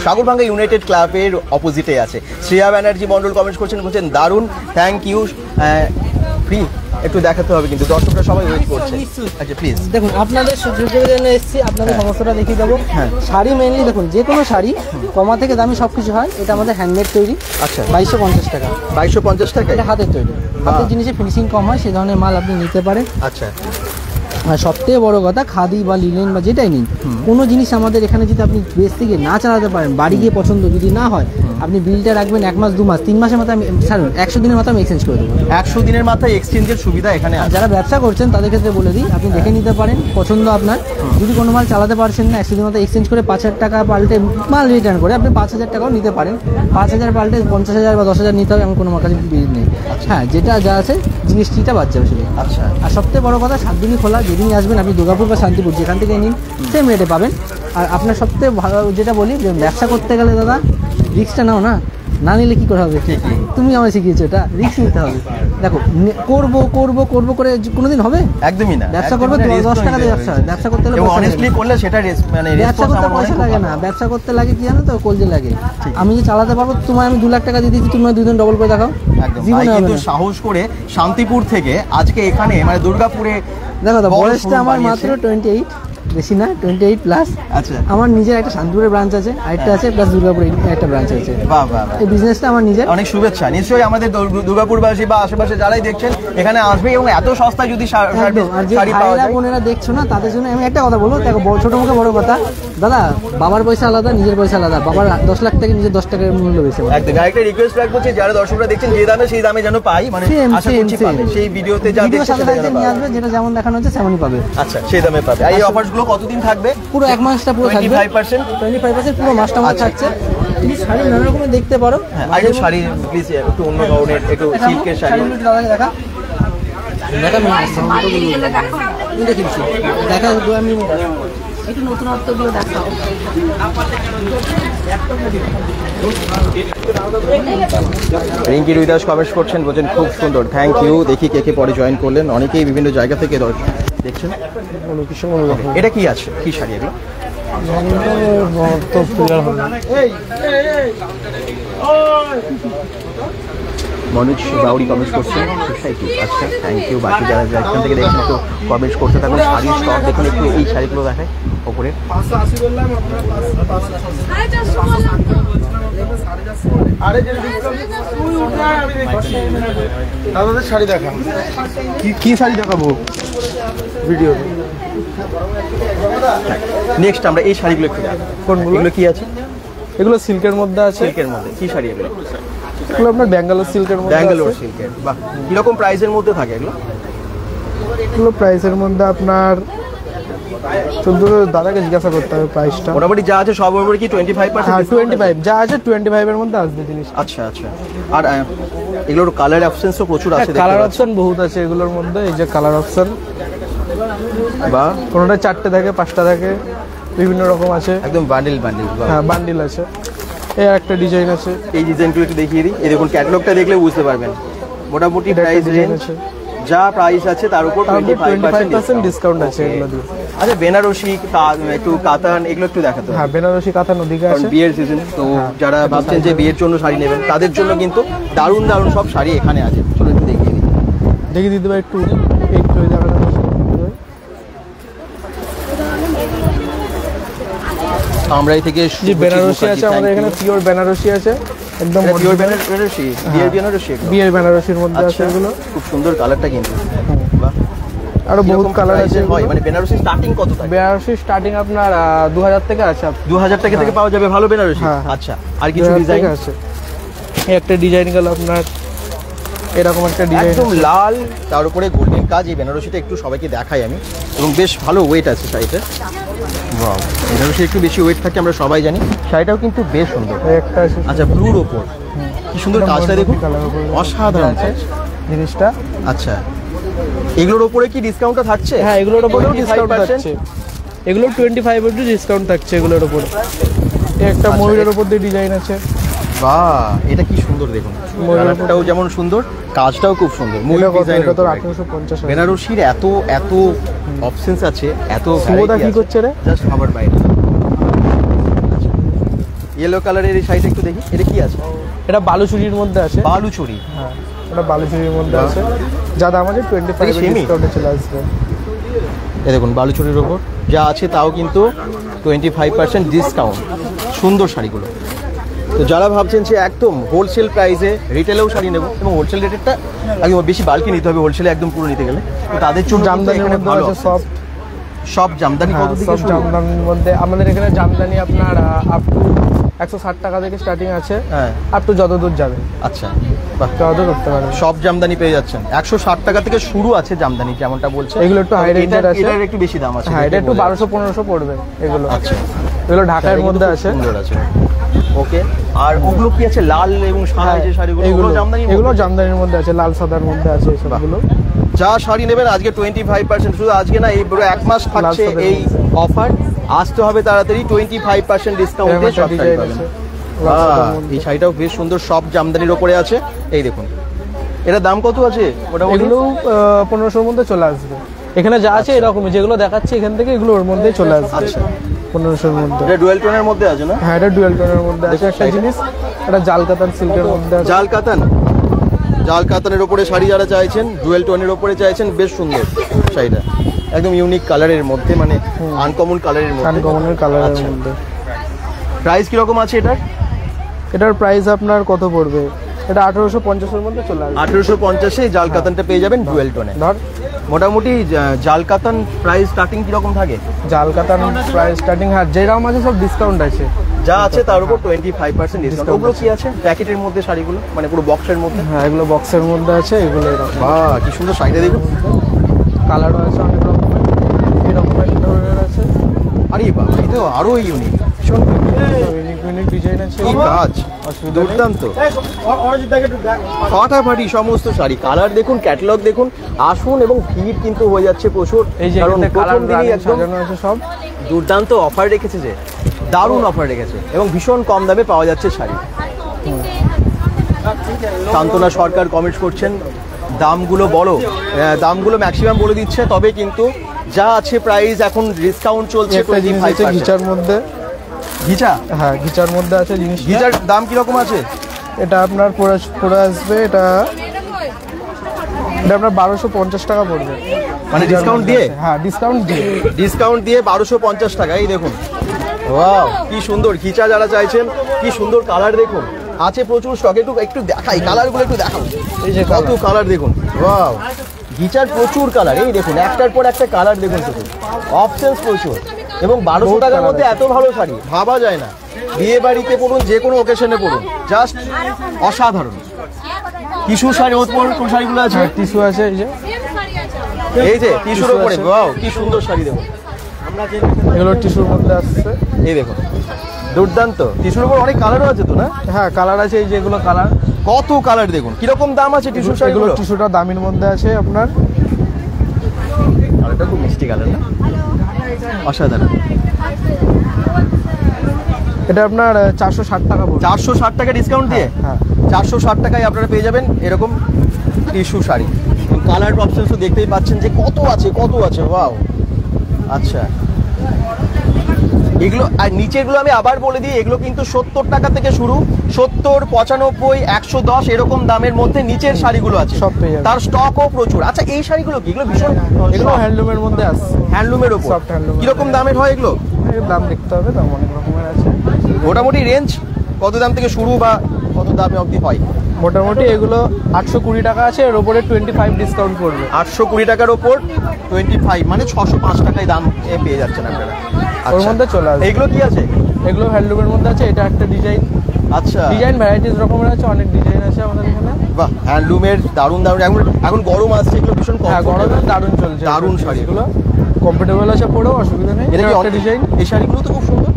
[SPEAKER 1] সাগরভাঙ্গা ইউনাইটেড ক্লাবের অপোজিটে আছে। শ্রেয়া ব্যানার্জি মন্ডল কমেন্টস করছেন, বলছেন দারুণ, থ্যাংক ইউ। ফ্রি একটু দেখাতে হবে কিন্তু, দর্শকরা সবাই ওয়েট করছে। আচ্ছা প্লিজ
[SPEAKER 2] দেখুন, আপনাদের সুযোগের জন্য এসেছি, আপনাদের সমস্যাটা দেখিয়ে দেবো।
[SPEAKER 1] হ্যাঁ।
[SPEAKER 2] শাড়ি মেইনলি দেখুন, যে কোনো শাড়ি কমা থেকে দামি সব কিছু হয়। এটা আমাদের হ্যান্ডমেড তৈরি।
[SPEAKER 1] আচ্ছা,
[SPEAKER 2] 2250 টাকা।
[SPEAKER 1] 2250 টাকা?
[SPEAKER 2] এটা হাতের তৈরি, হাতের জিনিসে ফিনিশিং কম হয়, সেই ধরনের মাল আপনি নিতে পারেন।
[SPEAKER 1] আচ্ছা।
[SPEAKER 2] আর সবথেকে বড় কথা, খাদি বা লিনেন বা যেটাই নিন, কোনো জিনিস আমাদের এখানে যদি আপনি বেশ থেকে না চালাতে পারেন, বাড়ি গিয়ে পছন্দ যদি না হয়, আপনি বিলটা রাখবেন 1 মাস 2 মাস 3 মাসের মাথায় আমি ছাড়ুন 100 দিনের মাথায় আমি এক্সচেঞ্জ করে দেবো।
[SPEAKER 1] 100 দিনের মাথায় এক্সচেঞ্জের সুবিধা এখানে আছে।
[SPEAKER 2] যারা ব্যবসা করছেন তাদের ক্ষেত্রে বলে দিই, আপনি দেখে নিতে পারেন পছন্দ আপনার। যদি কোনো মাল চালাতে পারছেন না, 100 দিনের মাথায় এক্সচেঞ্জ করে 5000 টাকা পাল্টে মাল রিটার্ন করে আপনি 5000 টাকাও নিতে পারেন। 5000 পাল্টে 50000 বা 10000 নিতে হবে, এমন কোনো কাছে বিল নেই। হ্যাঁ, যেটা যা আছে জিনিসটা বাদ যাবে শুধু।
[SPEAKER 1] আচ্ছা।
[SPEAKER 2] আর সবথেকে বড় কথা, 7 দিনই খোলা। যেদিনই আসবেন আপনি দুর্গাপুর বা শান্তিপুর যেখান থেকে নিন সেম রেটে পাবেন। আর আপনার সবথেকে ভালো যেটা বলি, যে ব্যবসা করতে গেলে দাদা রিস্কটা নাও না, না নিলে কি করে হবে? তুমি আমায় শিখিয়েছো, এটা রিস্ক নিতে হবে। দেখো, করবো করবো করবো করে কোনোদিন হবে?
[SPEAKER 1] একদমই না।
[SPEAKER 2] ব্যবসা করবে 10 টাকা দিয়ে ব্যবসা হয়। ব্যবসা করতে
[SPEAKER 1] এবং অনেস্টলি করলে সেটা মানে
[SPEAKER 2] ব্যবসা করতে পয়সা লাগে না, ব্যবসা করতে লাগে কি জানো তো, কলজে লাগে। আমি যে চালাতে পারবো, তোমায় আমি 2 লাখ টাকা দিয়ে দিচ্ছি, তুমি 2 দিন ডবল করে দেখাও, জীবনে হবে
[SPEAKER 1] কিন্তু
[SPEAKER 2] না।
[SPEAKER 1] সাহস করে শান্তিপুর থেকে আজকে এখানে মানে দুর্গাপুরে।
[SPEAKER 2] দেখো দাদা, বয়সটা আমার মাত্র 28, বেশি না, 28 প্লাস।
[SPEAKER 1] আচ্ছা।
[SPEAKER 2] আমার নিজের একটা শান্তিপুরের ব্রাঞ্চ আছে, আরেকটা আছে, প্লাস দুর্গাপুরে একটা ব্রাঞ্চ আছে।
[SPEAKER 1] বাহ বাহ বাহ।
[SPEAKER 2] এই বিজনেসটা আমার নিজের।
[SPEAKER 1] অনেক শুভেচ্ছা। নিশ্চয়ই আমাদের দুর্গাপুরবাসী বা আশেপাশে যারাই দেখছেন এখানে আসবে, এবং এত সস্তা যদি
[SPEAKER 2] একদম। আর যে
[SPEAKER 1] শাড়ি পাওয়া
[SPEAKER 2] ভাইরা
[SPEAKER 1] যায়।
[SPEAKER 2] বোনেরা দেখছো না, তাদের জন্য আমি একটা কথা বলবো। দেখো, ছোট মুখে বড় কথা, দাদা বাবার পয়সা আলাদা, নিজের পয়সা আলাদা। বাবার 10 লাখ থেকে নিজের 10 টাকার মূল্য বেশি।
[SPEAKER 1] একদম। আরেকটা রিকোয়েস্ট রাখবো যে যারা দর্শকরা দেখছেন যে দামে সেই দামে যেন পাই, মানে আশা করছি পাবে। সেই ভিডিওতে যা
[SPEAKER 2] ভিডিও
[SPEAKER 1] দেখছেন
[SPEAKER 2] সাথে
[SPEAKER 1] সেটা
[SPEAKER 2] সাথে
[SPEAKER 1] যেন
[SPEAKER 2] নিয়ে
[SPEAKER 1] পাবে।
[SPEAKER 2] আসবে, যেটা যেমন দেখানো হচ্ছে তেমনই পাবে।
[SPEAKER 1] আচ্ছা, সেই দামে পাবে। আর এই অফারগুলো কতদিন থাকবে?
[SPEAKER 2] পুরো 1 মাসটা পুরো থাকবে। 25% পুরো মাসটা আমার
[SPEAKER 1] আচ্ছা।
[SPEAKER 2] থাকছে। তুমি শাড়ি নানা রকমের দেখতে পারো।
[SPEAKER 1] হ্যাঁ, আর একটু শাড়ি প্লিজ, একটু অন্য ধরনের, একটু সিল্কের শাড়ি।
[SPEAKER 2] দাদাকে দেখা দেখা আমি দেখিয়েছি, দেখা 2 মিনিট
[SPEAKER 4] একটু নতুনত্ব দিয়ে দেখাও।
[SPEAKER 1] রিঙ্কি রুইদাস কমেন্টস করছেন, বলছেন খুব সুন্দর, থ্যাংক ইউ। দেখি কে কে পরে জয়েন করলেন, অনেকেই বিভিন্ন জায়গা থেকে দেখছেন এটা কি আছে, কি শাড়ি এগুলো? মনোজ বাউরি কমেন্ট করছেন সোসাইটি। আচ্ছা, থ্যাংক ইউ। বাকি যারা এখান থেকে দেখছেন একটু কমেন্ট করতে থাকুন। শাড়ির স্টক দেখুন, একটু এই শাড়িগুলো দেখায় ওপরে।
[SPEAKER 5] দাদাদের শাড়ি দেখা, কি শাড়ি দেখাবো ভিডিও।
[SPEAKER 1] নেক্সট আমরা এই শাড়িগুলো একটু দেখাবো। কোনগুলো কি আছে?
[SPEAKER 5] এগুলো সিল্কের মধ্যে আছে।
[SPEAKER 1] সিল্কের মধ্যে কি শাড়ি এগুলো?
[SPEAKER 5] এগুলো আপনার ব্যাঙ্গালোর সিল্কের মধ্যে।
[SPEAKER 1] ব্যাঙ্গালোর সিল্কের। বাহ, কিরকম প্রাইসের মধ্যে থাকে এগুলো?
[SPEAKER 5] এগুলো প্রাইসের মধ্যে আপনার 1400। দাদাকে জিজ্ঞাসা করতে হবে প্রাইসটা।
[SPEAKER 1] মোটামুটি যা আছে সব উপরে কি 25%?
[SPEAKER 5] হ্যাঁ 25, যা আছে 25 এর মধ্যে আসবে জিনিস।
[SPEAKER 1] আচ্ছা আচ্ছা। আর এগুলোর কালার অপশনসও প্রচুর আছে।
[SPEAKER 5] কালার অপশন বহুত আছে এগুলোর মধ্যে। এই যে কালার অপশন,
[SPEAKER 1] বা
[SPEAKER 5] কোনোটা 4টে থাকে, 5টা থাকে, বিভিন্ন রকম আছে।
[SPEAKER 1] একদম বান্ডিল বান্ডিল।
[SPEAKER 5] হ্যাঁ বান্ডিল আছে। এই একটা ডিজাইন আছে।
[SPEAKER 1] এই ডিজাইনগুলো একটু দেখিয়ে দিই। এই দেখুন, ক্যাটালগটা দেখলে বুঝতে পারবেন মোটামুটি প্রাইস রেঞ্জ যা প্রাইস আছে তার উপর
[SPEAKER 5] 25% ডিসকাউন্ট আছে এগুলো দিয়ে।
[SPEAKER 1] আচ্ছা, বেনারসি একটু কাতান এগুলো একটু দেখাতে হবে।
[SPEAKER 5] হ্যাঁ বেনারসি কাতান ওদিকে আছে।
[SPEAKER 1] বিয়ের সিজন তো যারা ভাবছেন যে বিয়ের জন্য শাড়ি নেবেন তাদের জন্য কিন্তু দারুণ দারুণ সব শাড়ি এখানে আছে। চলো একটু দেখিয়ে দিই।
[SPEAKER 5] দেখিয়ে দিতে পারি একটু, একটু ওই জায়গাটা।
[SPEAKER 1] আমরা এই থেকে
[SPEAKER 5] যে বেনারসি আছে আমাদের এখানে, পিওর বেনারসি আছে একদম।
[SPEAKER 1] পিওর বেনারসি, বিয়ের বেনারসি,
[SPEAKER 5] বিয়ের বেনারসির মধ্যে আছে এগুলো।
[SPEAKER 1] খুব সুন্দর কালারটা কিন্তু। বাহ,
[SPEAKER 5] আরো বহুত কালার আছে।
[SPEAKER 1] হয় মানে বেনারসি স্টার্টিং কত থাকে?
[SPEAKER 5] বেনারসি স্টার্টিং আপনার 2000 থেকে আছে।
[SPEAKER 1] 2000 টাকা থেকে পাওয়া যাবে ভালো বেনারসি।
[SPEAKER 5] হ্যাঁ, হ্যাঁ।
[SPEAKER 1] আচ্ছা, আর কিছু ডিজাইন
[SPEAKER 5] আছে। এই একটা ডিজাইন গেল আপনার, এরকম একটা ডিজাইন
[SPEAKER 1] একদম লাল, তার উপরে গোল্ডেন কাজ। এই বেনারসিটা একটু সবাইকে দেখাই আমি, এবং বেশ ভালো ওয়েট আছে শাড়িটা। ওয়াও, বেনারসি একটু বেশি ওয়েট থাকে আমরা সবাই জানি। শাড়িটাও কিন্তু বেশ সুন্দর।
[SPEAKER 5] একটা আছে।
[SPEAKER 1] আচ্ছা, ব্লুর ওপর কি সুন্দর কাজটা দেখুন, অসাধারণ
[SPEAKER 5] জিনিসটা।
[SPEAKER 1] আচ্ছা, এগুলোর উপরে কি ডিসকাউন্টটা থাকছে?
[SPEAKER 5] হ্যাঁ এগুলোর উপরেও ডিসকাউন্ট থাকছে। এগুলো 25% ডিসকাউন্ট থাকছে এগুলোর উপরে। এই একটা ময়ূরের উপর দিয়ে ডিজাইন আছে।
[SPEAKER 1] বাহ, এটা কি সুন্দর দেখুন। ময়ূরটাও যেমন সুন্দর, কাজটাও খুব সুন্দর। ময়ূর ডিজাইন।
[SPEAKER 5] এটা তো 1850।
[SPEAKER 1] বেনারসির এত এত অপশনস আছে, এত
[SPEAKER 5] সুবোধা কি করছে রে?
[SPEAKER 1] জাস্ট খাবার বাইরে। ইয়েলো কালারের এই শাড়িটা একটু দেখি, এটা কি আছে?
[SPEAKER 5] এটা বালুচুরির মধ্যে আছে।
[SPEAKER 1] বালুচুরি।
[SPEAKER 5] হ্যাঁ এটা বালুচুরির মধ্যে আছে। যা দাম আছে 25% ডিসকাউন্টে চলে আসবে।
[SPEAKER 1] এই দেখুন, বালুচুরির ওপর যা আছে তাও কিন্তু 25% ডিসকাউন্ট। সুন্দর শাড়িগুলো। তো যারা ভাবছেন যে একদম হোলসেল প্রাইসে রিটেলেও শাড়ি নেব, এবং হোলসেল রেটেরটা একদম বেশি বাল্কি নিতে হবে, হোলসেলে একদম পুরো নিতে গেলে, তো তাদের জন্য
[SPEAKER 5] জামদানির মধ্যে আছে
[SPEAKER 1] সব জামদানি। কত থেকে শুরু?
[SPEAKER 5] জামদানির মধ্যে আমাদের এখানে জামদানি আপনার আপ টু 160 টাকা থেকে স্টার্টিং আছে।
[SPEAKER 1] হ্যাঁ,
[SPEAKER 5] আপ টু যত দূর যাবে।
[SPEAKER 1] আচ্ছা,
[SPEAKER 5] যত করতে পারবেন।
[SPEAKER 1] সব জামদানি পেয়ে যাচ্ছেন। 160 টাকা থেকে শুরু আছে জামদানি, যেমনটা বলছে।
[SPEAKER 5] এগুলো একটু হাই রেঞ্জের আছে।
[SPEAKER 1] এটার একটু বেশি দাম আছে।
[SPEAKER 5] হ্যাঁ এটা একটু 1200-1500 পড়বে এগুলো।
[SPEAKER 1] আচ্ছা,
[SPEAKER 5] এগুলো ঢাকার মধ্যে আছে।
[SPEAKER 1] সুন্দর আছে। ওকে, আর ওগুলো কি আছে? লাল এবং সাদা যে শাড়িগুলো, এগুলো জামদানি?
[SPEAKER 5] এগুলো জামদানির মধ্যে আছে, লাল সাদার মধ্যে আছে সবগুলো।
[SPEAKER 1] যা শাড়ি নেবেন আজকে 25%, শুধু আজকে না, এই পুরো 1 মাস থাকছে এই অফার। আসতে হবে তাড়াতাড়ি, 25% ডিসকাউন্টে সব শাড়ি পাবেন। এই শাড়িটাও বেশ সুন্দর, সব জামদানির ওপরে আছে। এই দেখুন, এটার দাম কত আছে?
[SPEAKER 5] এগুলো 1500-র মধ্যে চলে আসবে। এখানে যা আছে এরকমই, যেগুলো দেখাচ্ছে এখান থেকে, এগুলো ওর মধ্যেই চলে আসবে।
[SPEAKER 1] আচ্ছা,
[SPEAKER 5] 1500-র মধ্যে।
[SPEAKER 1] এটা ডুয়াল টোনের মধ্যে আছে না?
[SPEAKER 5] হ্যাঁ এটা ডুয়াল টোনের মধ্যে আছে। একটা জিনিস, এটা জাল কাতান সিল্কের মধ্যে আছে।
[SPEAKER 1] জাল কাতান, জাল কাতানের ওপরে শাড়ি যারা চাইছেন, ডুয়েল টোনের ওপরে চাইছেন, বেশ সুন্দর শাড়িটা। একদম ইউনিক কালারের মধ্যে, মানে আনকমন কালারের মধ্যে।
[SPEAKER 5] আনকমনের কালারের মধ্যে।
[SPEAKER 1] প্রাইস কিরকম আছে এটার?
[SPEAKER 5] এটার প্রাইস আপনার কত পড়বে? এটা 1850-এর মধ্যে চলে আসবে।
[SPEAKER 1] 1850-এ জাল কাতানটা পেয়ে যাবেন ডুয়েল টোনে।
[SPEAKER 5] ধর
[SPEAKER 1] মোটামুটি জাল কাতান প্রাইস স্টার্টিং কিরকম থাকে?
[SPEAKER 5] জাল কাতান প্রাইস স্টার্টিং, হ্যাঁ যেরকম আছে সব ডিসকাউন্ট আছে।
[SPEAKER 1] যা আছে তার উপর 25% ডিসকাউন্ট। ওগুলো কি আছে? প্যাকেটের মধ্যে শাড়িগুলো, মানে পুরো বক্সের মধ্যে?
[SPEAKER 5] হ্যাঁ এগুলো বক্সের মধ্যে আছে। এগুলো এরকম।
[SPEAKER 1] বাহ, কি সুন্দর শাড়িটা দেখুন।
[SPEAKER 5] কালারও আছে অনেক রকমের, এরকম একটা ধরনের আছে।
[SPEAKER 1] আরে বাহ, এটা আরো ইউনিক, ভীষণ
[SPEAKER 5] ইউনিক ডিজাইন আছে।
[SPEAKER 1] কি কাজ, দুর্দান্ত, ফাটাফাটি সমস্ত শাড়ি। কালার দেখুন, ক্যাটালগ দেখুন। আসুন, এবং ভিড় কিন্তু হয়ে যাচ্ছে প্রচুর।
[SPEAKER 5] এই যে
[SPEAKER 1] কারণ প্রথম দিনই একদম
[SPEAKER 5] সাজানো আছে সব।
[SPEAKER 1] দুর্দান্ত অফার রেখেছে, যে দারুণ অফার রেখেছে, এবং ভীষণ কম দামে পাওয়া যাচ্ছে শাড়ি। শান্তনা সরকার কমেন্ট করছেন, দামগুলো বলো। দামগুলো ম্যাক্সিমাম বলে দিচ্ছে, তবে কিন্তু যা আছে প্রাইস এখন ডিসকাউন্ট চলছে
[SPEAKER 5] একটা জিনিস আছে
[SPEAKER 1] 25%।
[SPEAKER 5] ঘিচার মধ্যে,
[SPEAKER 1] ঘিচা,
[SPEAKER 5] হ্যাঁ ঘিচার মধ্যে আছে জিনিস।
[SPEAKER 1] ঘিচার দাম কিরকম আছে?
[SPEAKER 5] এটা আপনার পড়ে আসবে, এটা আপনার 1250 টাকা পড়বে।
[SPEAKER 1] মানে ডিসকাউন্ট দিয়ে?
[SPEAKER 5] হ্যাঁ ডিসকাউন্ট দিয়ে।
[SPEAKER 1] ডিসকাউন্ট দিয়ে 1250 টাকা। এই দেখুন, ওয়াও কি সুন্দর ঘিচা, যারা চাইছেন কি সুন্দর কালার দেখুন, আছে প্রচুর স্টক। একটু দেখাই কালারগুলো, একটু দেখাও।
[SPEAKER 5] এই যে
[SPEAKER 1] কত কালার দেখুন, ওয়াও ঘিচার প্রচুর কালার। এই দেখুন একটার পর একটা কালার দেখুন, শুধু অপশনস প্রচুর। এবং 1200 টাকার মধ্যে এত ভালো শাড়ি ভাবা যায় না। বিয়ে বাড়িতে পরুন, যে কোনো ওকেশনে পরুন, জাস্ট অসাধারণ। টিস্যু শাড়ি, ওর কোন শাড়িগুলো আছে?
[SPEAKER 5] টিস্যু আছে,
[SPEAKER 1] এই যে টিস্যুর উপরে, ওয়াও কি সুন্দর শাড়ি দেখুন।
[SPEAKER 5] এগুলো টিস্যুর মধ্যে আসছে।
[SPEAKER 1] এই দেখুন দুর্দান্ত, টিস্যুর উপর অনেক কালারও আছে তো না?
[SPEAKER 5] হ্যাঁ কালার আছে, এই যেগুলো কালার।
[SPEAKER 1] কত কালার দেখুন, কিরকম দাম আছে টিস্যু
[SPEAKER 5] এগুলো
[SPEAKER 1] শাড়িগুলো?
[SPEAKER 5] টিস্যুটা দামের মধ্যে আছে আপনার।
[SPEAKER 1] কালারটা খুব মিষ্টি কালার না, অসাধারণ।
[SPEAKER 5] এটা আপনার 460 টাকা পড়বে।
[SPEAKER 1] 460 টাকা ডিসকাউন্ট দিয়ে?
[SPEAKER 5] হ্যাঁ
[SPEAKER 1] 460 টাকায় আপনারা পেয়ে যাবেন এরকম টিস্যু শাড়ি। কালার অপশন তো দেখতেই পাচ্ছেন যে কত আছে, কত আছে, ওয়াও। আচ্ছা, এগুলো আর নিচেরগুলো আমি আবার বলে দিই, এগুলো কিন্তু 70 টাকা থেকে শুরু, 70, 95, 110 এরকম দামের মধ্যে নিচের শাড়িগুলো আছে।
[SPEAKER 5] সব পেয়ে যাবেন।
[SPEAKER 1] তার স্টকও প্রচুর। আচ্ছা এই শাড়িগুলো কি? এগুলো ভীষণ
[SPEAKER 5] এগুলো হ্যান্ডলুমের মধ্যে আসছে।
[SPEAKER 1] হ্যান্ডলুমের উপর।
[SPEAKER 5] Soft handloom।
[SPEAKER 1] কিরকম দামের হয় এগুলো?
[SPEAKER 5] এর দাম দেখতে হবে, দাম অনেক রকমের আছে।
[SPEAKER 1] মোটামুটি রেঞ্জ কত দাম থেকে শুরু বা কত দামে অবধি হয়?
[SPEAKER 5] মোটামুটি এগুলো 820 টাকা আছে, এর উপরে 25 ডিসকাউন্ট পড়বে।
[SPEAKER 1] 820 টাকার ওপর 25, মানে 605 টাকায় দাম পেয়ে যাচ্ছেন আপনারা।
[SPEAKER 5] ওর মধ্যে চলে আসবে।
[SPEAKER 1] এইগুলো কি আছে?
[SPEAKER 5] এগুলো হ্যান্ডলুমের মধ্যে আছে, এটা একটা ডিজাইন।
[SPEAKER 1] আচ্ছা,
[SPEAKER 5] ডিজাইন ভ্যারাইটিস রকমের আছে, অনেক ডিজাইন আছে আমাদের এখানে।
[SPEAKER 1] বাহ, হ্যান্ডলুমের দারুণ দারুণ। এখন গরম আসছে, এগুলো ভীষণ
[SPEAKER 5] হ্যাঁ
[SPEAKER 1] comfortable।
[SPEAKER 5] গরমে দারুণ চলছে,
[SPEAKER 1] দারুণ শাড়ি
[SPEAKER 5] এগুলো কমফোর্টেবল আছে, পরেও অসুবিধা নেই।
[SPEAKER 1] এটা কি
[SPEAKER 5] একটা ডিজাইন।
[SPEAKER 1] এই শাড়িগুলো তো খুব সুন্দর,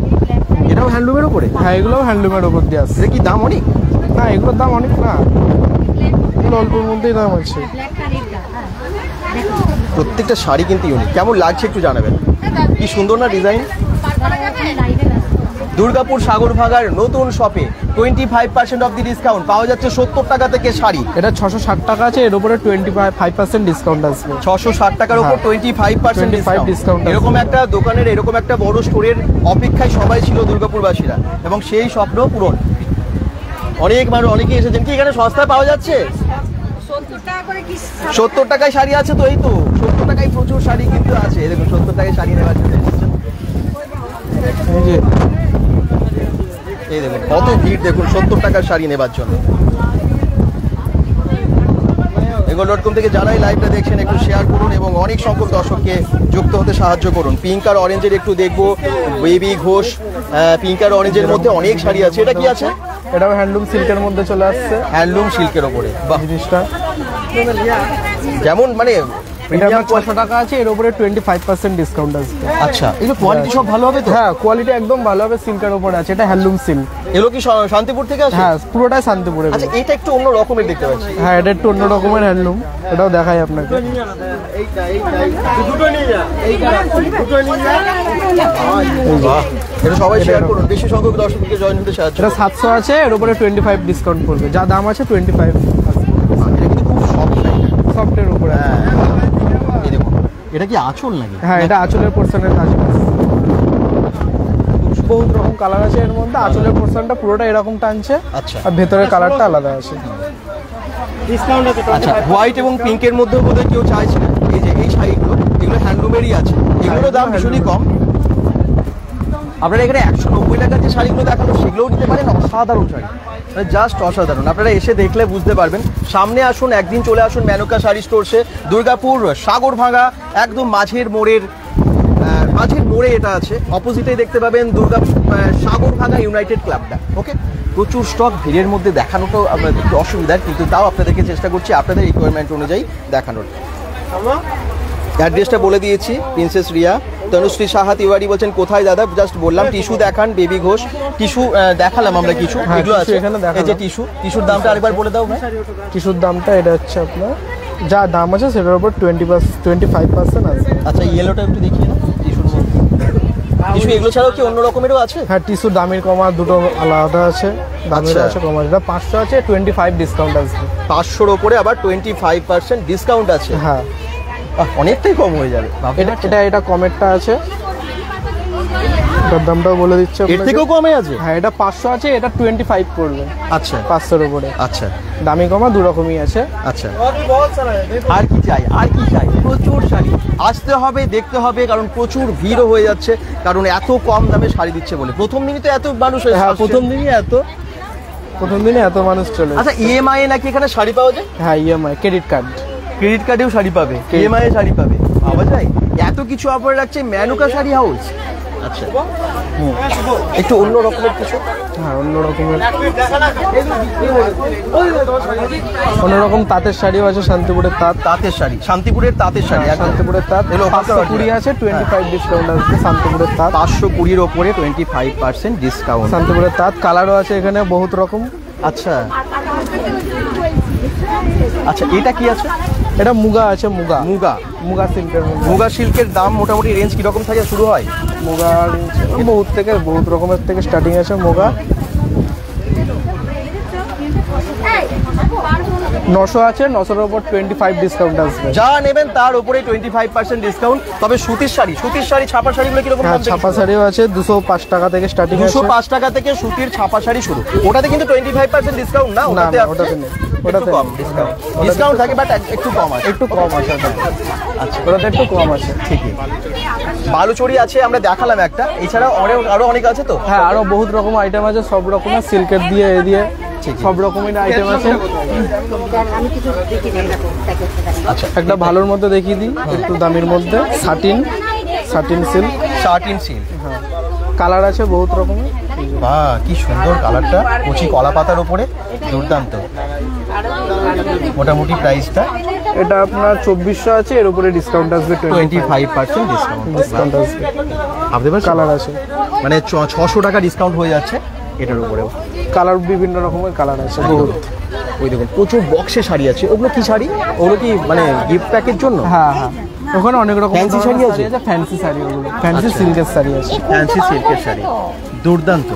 [SPEAKER 1] এটাও হ্যান্ডলুমের উপরে?
[SPEAKER 5] হ্যাঁ এগুলোও হ্যান্ডলুমের উপর দিয়ে আসছে।
[SPEAKER 1] এটা কি দাম অনেক?
[SPEAKER 5] না এগুলোর দাম অনেক না, এগুলো অল্পের মধ্যেই দাম আছে।
[SPEAKER 1] প্রত্যেকটা শাড়ি কিন্তু ইউনিক। কেমন লাগছে একটু জানাবেন। কি সুন্দর না ডিজাইন। দুর্গাপুর সাগরভাগার নতুন শপে 25% অফ দি ডিসকাউন্ট পাওয়া যাচ্ছে 70 টাকা থেকে শাড়ি।
[SPEAKER 5] এটা 660 টাকা আছে, এর উপরে 25% ডিসকাউন্ট আসবে।
[SPEAKER 1] 660 টাকার উপর
[SPEAKER 5] হ্যাঁ।
[SPEAKER 1] 25%
[SPEAKER 5] 25%
[SPEAKER 1] ডিসকাউন্ট।
[SPEAKER 5] আছে।
[SPEAKER 1] এরকম একটা দোকানের, এরকম একটা বড় স্টোরের অপেক্ষায় সবাই ছিল দুর্গাপুরবাসীরা, এবং সেই স্বপ্ন পূরণ। অনেক মানুষ, অনেকে এসেছেন। কি এখানে সস্তায় পাওয়া যাচ্ছে? 70 টাকায় শাড়ি আছে তো? এই তো 70 টাকায় প্রচুর শাড়ি কিন্তু আছে। এই দেখুন 70 টাকায় শাড়ি নেওয়ার জন্য এসেছেন।
[SPEAKER 5] এই যে
[SPEAKER 1] এই দেখুন কত ভিড় দেখুন 70 টাকার শাড়ি নেবার জন্য। এগো.com থেকে যারাই লাইভটা দেখছেন একটু শেয়ার করুন এবং অনেক সংখ্যক দর্শককে যুক্ত হতে সাহায্য করুন। পিঙ্ক আর অরেঞ্জের একটু দেখবো, বেবি ঘোষ। পিঙ্ক আর অরেঞ্জের মধ্যে অনেক শাড়ি আছে। এটা কি আছে?
[SPEAKER 5] এটাও হ্যান্ডলুম সিল্কের মধ্যে চলে আসছে
[SPEAKER 1] হ্যান্ডলুম সিল্কের ওপরে। বাহ,
[SPEAKER 5] জিনিসটা।
[SPEAKER 1] যেমন মানে
[SPEAKER 5] এটা আপনার 600 টাকা আছে, এর উপরে 25% ডিসকাউন্ট আসবে।
[SPEAKER 1] আচ্ছা, এগুলো কোয়ালিটি সব ভালো হবে তো?
[SPEAKER 5] হ্যাঁ কোয়ালিটি একদম ভালো হবে, সিল্কের উপরে আছে। এটা হ্যান্ডলুম সিল্ক।
[SPEAKER 1] এগুলো কি শান্তিপুর থেকে আসে?
[SPEAKER 5] হ্যাঁ পুরোটাই শান্তিপুরে।
[SPEAKER 1] আচ্ছা, এটা একটু অন্য রকমের দেখতে পাচ্ছি।
[SPEAKER 5] হ্যাঁ এটা একটু অন্য রকমের হ্যান্ডলুম, এটাও দেখাই আপনাকে।
[SPEAKER 1] বাহ, এটা সবাই শেয়ার করুন, বেশি সংখ্যক দর্শককে জয়েন হতে সাহায্য
[SPEAKER 5] এটা
[SPEAKER 1] করুন।
[SPEAKER 5] 700 আছে, এর উপরে 25 ডিসকাউন্ট পড়বে। যা দাম আছে 25
[SPEAKER 1] এটা কিন্তু খুব সফট।
[SPEAKER 5] সফটের উপরে।
[SPEAKER 1] হ্যাঁ, এই দেখুন এটা কি আঁচল নাকি?
[SPEAKER 5] হ্যাঁ এটা আঁচলের পোর্শনের কাজ। বহুত রকম কালার আছে এর মধ্যে। আঁচলের পোর্শনটা পুরোটা এরকম টানছে,
[SPEAKER 1] আচ্ছা
[SPEAKER 5] আর ভেতরের কালারটা আলাদা আছে।
[SPEAKER 1] আচ্ছা, হোয়াইট এবং পিঙ্কের মধ্যে বোধহয় কেউ চাইছে না। এই যে এই শাড়িগুলো, এগুলো হ্যান্ডলুমেরই আছে। এগুলোর দাম ভীষণই কম। আপনারা এখানে 190 টাকার যে শাড়িগুলো দেখালো সেগুলোও নিতে পারেন। অসাধারণ শাড়ি, জাস্ট অসাধারণ। আপনারা এসে দেখলে বুঝতে পারবেন। সামনে আসুন, একদিন চলে আসুন মেনকা শাড়ি স্টোরসে, দুর্গাপুর সাগরভাগা একদম মাঝের মোড়ে এটা আছে। অপোজিটেই দেখতে পাবেন সাগরভাগা ইউনাইটেড ক্লাবটা। ওকে, প্রচুর স্টক, ভিড়ের মধ্যে দেখানোটাও আপনাদের একটু অসুবিধার, কিন্তু তাও আপনাদেরকে চেষ্টা করছি আপনাদের রিকোয়ারমেন্ট অনুযায়ী দেখানোর। অ্যাড্রেসটা বলে দিয়েছি, প্রিন্সেস রিয়া। তনুশ্রী সাহা তিওয়ারি বলছেন কোথায় দাদা? জাস্ট বললাম টিস্যু দেখান, বেবি ঘোষ টিস্যু দেখালাম আমরা কিছু।
[SPEAKER 5] হ্যাঁ,
[SPEAKER 1] এগুলো আছে
[SPEAKER 5] tissue এখানে দেখালাম।
[SPEAKER 1] এই যে টিস্যুর দামটা আরেকবার বলে দাও ভাই।
[SPEAKER 5] টিস্যুর দামটা এটা হচ্ছে আপনার যা দাম আছে সেটার উপর 25% আছে।
[SPEAKER 1] আচ্ছা, ইয়েলোটা একটু দেখিয়ে না টিস্যুর মধ্যে। টিস্যু এগুলো ছাড়াও কি অন্য রকমেরও আছে?
[SPEAKER 5] হ্যাঁ টিস্যুর দামের কমা দুটো আলাদা আছে, দামের
[SPEAKER 1] আচ্ছা।
[SPEAKER 5] আছে কমা। এটা 500 আছে, 25 ডিসকাউন্ট আসবে।
[SPEAKER 1] 500-র ওপরে আবার 25% ডিসকাউন্ট আছে।
[SPEAKER 5] হ্যাঁ
[SPEAKER 1] অনেকটাই কম হয়ে যাবে।
[SPEAKER 5] এটা কমেরটা আছে, এটার দামটাও বলে দিচ্ছে
[SPEAKER 1] এর থেকেও কমে আছে?
[SPEAKER 5] হ্যাঁ, এটা 500 আছে, এটা 25 পড়বে।
[SPEAKER 1] আচ্ছা,
[SPEAKER 5] 500-এর উপরে।
[SPEAKER 1] আচ্ছা,
[SPEAKER 5] দামি কমা দু রকমই আছে।
[SPEAKER 1] আচ্ছা, আর কি চাই, আর কি চাই? প্রচুর শাড়ি, আসতে হবে, দেখতে হবে, কারণ প্রচুর ভিড়ও হয়ে যাচ্ছে, কারণ এত কম দামে শাড়ি দিচ্ছে বলে। প্রথম দিনই তো এত মানুষ,
[SPEAKER 5] হ্যাঁ,
[SPEAKER 1] প্রথম দিনই
[SPEAKER 5] এত মানুষ চলে।
[SPEAKER 1] আচ্ছা, ইএমআই নাকি এখানে শাড়ি পাওয়া যায়?
[SPEAKER 5] হ্যাঁ, ইএমআই, ক্রেডিট
[SPEAKER 1] কার্ডেও শাড়ি পাবে, ইএমআই শাড়ি পাবে, পাওয়া যায়। এত কিছু অফার রাখছে মেনুকা শাড়ি হাউস। আচ্ছা, একটু অন্য রকমের কিছু।
[SPEAKER 5] হ্যাঁ, অন্যরকম তাঁতের শাড়িও আছে, শান্তিপুরের
[SPEAKER 1] তাঁতের শাড়ি, শান্তিপুরের তাঁতের শাড়ি,
[SPEAKER 5] শান্তিপুরের তাঁত 520 আছে, 25 ডিসকাউন্ট আসবে। শান্তিপুরের তাঁত
[SPEAKER 1] 520-র ওপরে 25% ডিসকাউন্ট।
[SPEAKER 5] শান্তিপুরের তাঁত কালারও আছে এখানে বহুত রকম।
[SPEAKER 1] আচ্ছা, আচ্ছা, এটা কি আছে?
[SPEAKER 5] এটা মুগা আছে, মুগা
[SPEAKER 1] সিল্কের দাম মোটামুটি রেঞ্জ কিরকম থেকে শুরু হয়?
[SPEAKER 5] মুগার বহুত রকমের থেকে স্টার্টিং আছে। মুগা 900 আছে, 900-এর উপর 25 ডিসকাউন্ট আসবে।
[SPEAKER 1] যা নেবেন তার উপরে 25% ডিসকাউন্ট। তবে সুতির শাড়ি, ছাপা শাড়িগুলো কিরকম?
[SPEAKER 5] হ্যাঁ, ছাপা শাড়িও আছে, 205 টাকা থেকে স্টার্টিং আছে।
[SPEAKER 1] 205 টাকা থেকে সুতির ছাপা শাড়ি শুরু। ওটাতে কিন্তু 25% ডিসকাউন্ট না, ওটাতে
[SPEAKER 5] নেই,
[SPEAKER 1] ওটাতে কম ডিসকাউন্ট থাকে, বাট একটু কম আছে।
[SPEAKER 5] আচ্ছা, ওটাতে একটু কম আছে।
[SPEAKER 1] ঠিকই। বালুচরি আছে, আমরা দেখালাম একটা, এছাড়াও আরো অনেক আছে তো।
[SPEAKER 5] হ্যাঁ, আরো বহুত রকম আইটেম আছে, সব রকমের সিল্কের দিয়ে সব রকমের আইটেম আছে।
[SPEAKER 1] আচ্ছা,
[SPEAKER 5] একটা ভালোর মধ্যে দেখিয়ে দিই, একটু দামের মধ্যে। Satin silk.
[SPEAKER 1] হ্যাঁ,
[SPEAKER 5] কালার আছে বহুত রকমের।
[SPEAKER 1] বাহ, কি সুন্দর কালারটা, কচি কলা পাতার উপরে, দুর্দান্ত। মোটামুটি প্রাইসটা
[SPEAKER 5] এটা আপনার 2400 আছে, এর উপরে ডিসকাউন্ট আসবে
[SPEAKER 1] 25%
[SPEAKER 5] ডিসকাউন্ট আসবে।
[SPEAKER 1] আপনাদের
[SPEAKER 5] কালার আছে,
[SPEAKER 1] মানে 600 টাকা ডিসকাউন্ট হয়ে যাচ্ছে এটার উপরেও।
[SPEAKER 5] কালার বিভিন্ন রকমের কালার আছে বহুত।
[SPEAKER 1] ওই দেখুন প্রচুর বক্সে শাড়ি আছে। ওগুলো কি শাড়ি? ওগুলো কি মানে গিফট প্যাকের জন্য?
[SPEAKER 5] হ্যাঁ, ওখানে অনেক রকম
[SPEAKER 1] ফ্যান্সি শাড়ি আছে,
[SPEAKER 5] ফ্যান্সি শাড়ি, ওগুলো ফ্যান্সি সিল্কের শাড়ি আছে।
[SPEAKER 1] ফ্যান্সি সিল্কের শাড়ি, দুর্দান্ত।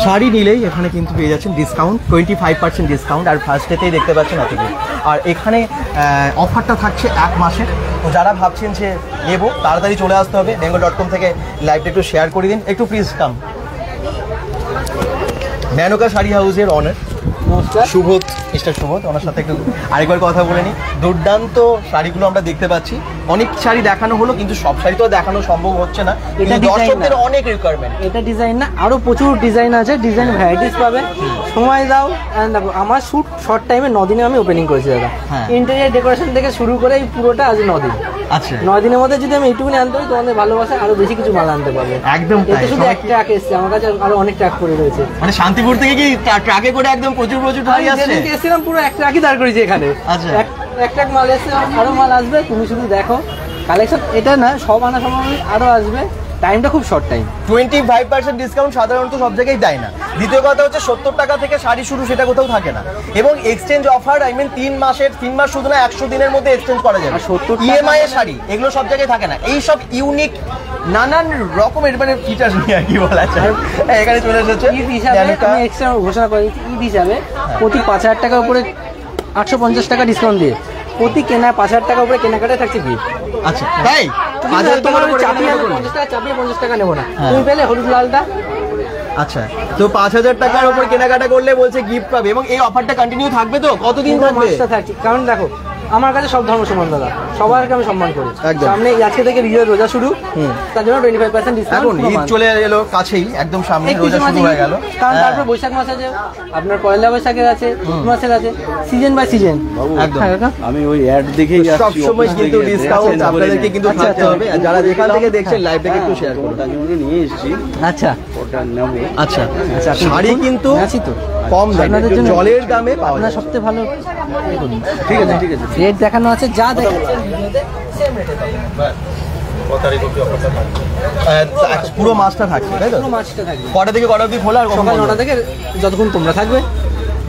[SPEAKER 1] শাড়ি নিলেই এখানে কিন্তু পেয়ে যাচ্ছেন ডিসকাউন্ট, 25% ডিসকাউন্ট। আর ফার্স্ট ডেতেই দেখতে পাচ্ছেন এতগুলো। আর এখানে অফারটা থাকছে 1 মাসের। তো যারা ভাবছেন যে নেবো, তাড়াতাড়ি চলে আসতে হবে। bengal.com থেকে লাইভটা একটু শেয়ার করে দিন, একটু প্লিজ কাম। মেনকা শাড়ি হাউসের অনার সুবোধ, মিস্টার সুবোধ, ওনার সাথে একটু আরেকবার কথা বলে নিই। দুর্দান্ত শাড়িগুলো আমরা দেখতে পাচ্ছি। অনেক শাড়ি দেখানো হলো, কিন্তু সব শাড়ি তো দেখানো সম্ভব হচ্ছে না।
[SPEAKER 2] এটা
[SPEAKER 1] দর্শকদের অনেক রিকোয়ারমেন্ট।
[SPEAKER 2] এটা ডিজাইন না, আরো প্রচুর ডিজাইন আছে, ডিজাইন ভ্যারাইটিস পাবে। সময় দাও। দেখো, আমার শুট শর্ট টাইমে 9 দিনে আমি ওপেনিং করেছি দাদা। ইন্টেরিয়ার ডেকোরেশন থেকে শুরু করে এই পুরোটা আজ 9 দিন।
[SPEAKER 1] আচ্ছা,
[SPEAKER 2] 9 দিনের মধ্যে যদি আমি এইটুকুনি আনতে পারি, তোমাদের ভালোবাসা আরো বেশি কিছু মাল আনতে পারবে।
[SPEAKER 1] একদম
[SPEAKER 2] এটা শুধু এক ট্রাক এসছে, আমার কাছে আরো অনেক ট্রাক করে রয়েছে।
[SPEAKER 1] মানে শান্তিপুর থেকে কি ট্রাকে করে একদম প্রচুর শাড়ি আসছে?
[SPEAKER 2] এসেছিলাম পুরো এক ট্রাকই দাঁড় করেছি এখানে।
[SPEAKER 1] আচ্ছা,
[SPEAKER 2] এক ট্রাক মাল এসছে, আরো মাল আসবে। তুমি শুধু দেখো কালেকশন, এটা না সব আনা সম্ভব, আরো আসবে। টাইমটা খুব শর্ট টাইম।
[SPEAKER 1] 25% ডিসকাউন্ট সাধারণত সব জায়গায় দেয় না। দ্বিতীয় কথা হচ্ছে 70 টাকা থেকে শাড়ি শুরু, সেটা কোথাও থাকে না। এবং এক্সচেঞ্জ অফার, 3 মাস শুধু না, 100 দিনের মধ্যে এক্সচেঞ্জ করা যাবে।
[SPEAKER 2] 70
[SPEAKER 1] ইএমআই এর শাড়ি, এগুলো সব জায়গায় থাকে না। এই সব ইউনিক নানান রকমের মানে ফিচার নিয়ে আর কি বলা যায়। এখানে চলে এসেছে
[SPEAKER 2] ঈদ হিসাবে আমি এক্সট্রা ঘোষণা করে দিচ্ছি, ঈদ হিসাবে প্রতি 5000 টাকার উপরে 850 টাকা ডিসকাউন্ট দিয়ে প্রতি 5000 টাকার উপরে কেনাকাটায় থাকছে গিফট।
[SPEAKER 1] আচ্ছা, তাই
[SPEAKER 2] তোমার চাপিয়ে 50 টাকা নেবো না, তুমি পেলে হলুদ লালটা।
[SPEAKER 1] আচ্ছা, তো 5000 টাকার উপর কেনাকাটা করলে বলছে গিফট পাবে। এবং এই অফারটা কন্টিনিউ থাকবে তো কতদিন থাকবে?
[SPEAKER 2] থাকছে, কারণ দেখো আমার কাছে সব ধর্ম সমান দাদা, সবারকে আমি সম্মান করি।
[SPEAKER 1] একদম।
[SPEAKER 2] সামনে আজকে থেকে রোজা শুরু, তার জন্য 25% ডিসকাউন্ট।
[SPEAKER 1] এখন ঈদ চলে এলো কাছেই, একদম সামনে রোজা শুরু হয়ে গেল।
[SPEAKER 2] কারণ তারপর বৈশাখ মাস আছে, আপনার পয়লা বৈশাখের আছে, মাসের আছে, সিজন বাই সিজন।
[SPEAKER 1] একদম,
[SPEAKER 6] আমি ওই অ্যাড দেখেই
[SPEAKER 1] সব সময় কিন্তু ডিসকাউন্ট আপনাদেরকে কিন্তু থাকতে হবে। আর যারা যেখান থেকে দেখছেন লাইভটাকে একটু শেয়ার করুন।
[SPEAKER 6] নিয়ে এসেছি,
[SPEAKER 2] আচ্ছা
[SPEAKER 6] ওটা নেবো।
[SPEAKER 1] আচ্ছা, শাড়ি কিন্তু
[SPEAKER 2] আছি তো
[SPEAKER 1] কম দামে, জলের দামে পাওয়া
[SPEAKER 2] আপনার
[SPEAKER 1] যায়।
[SPEAKER 2] সবথেকে ভালো।
[SPEAKER 6] ঠিক আছে, ঠিক আছে।
[SPEAKER 2] রেট দেখানো আছে, যা দেখাচ্ছে ভিডিওতে সেম রেটে
[SPEAKER 1] পুরো মাসটা থাকবে, তাই তো?
[SPEAKER 2] পুরো মাছটা থাকবে
[SPEAKER 1] কটা থেকে কটা অবধি খোলা? আর
[SPEAKER 2] সকাল 9টা থেকে যতক্ষণ তোমরা থাকবে।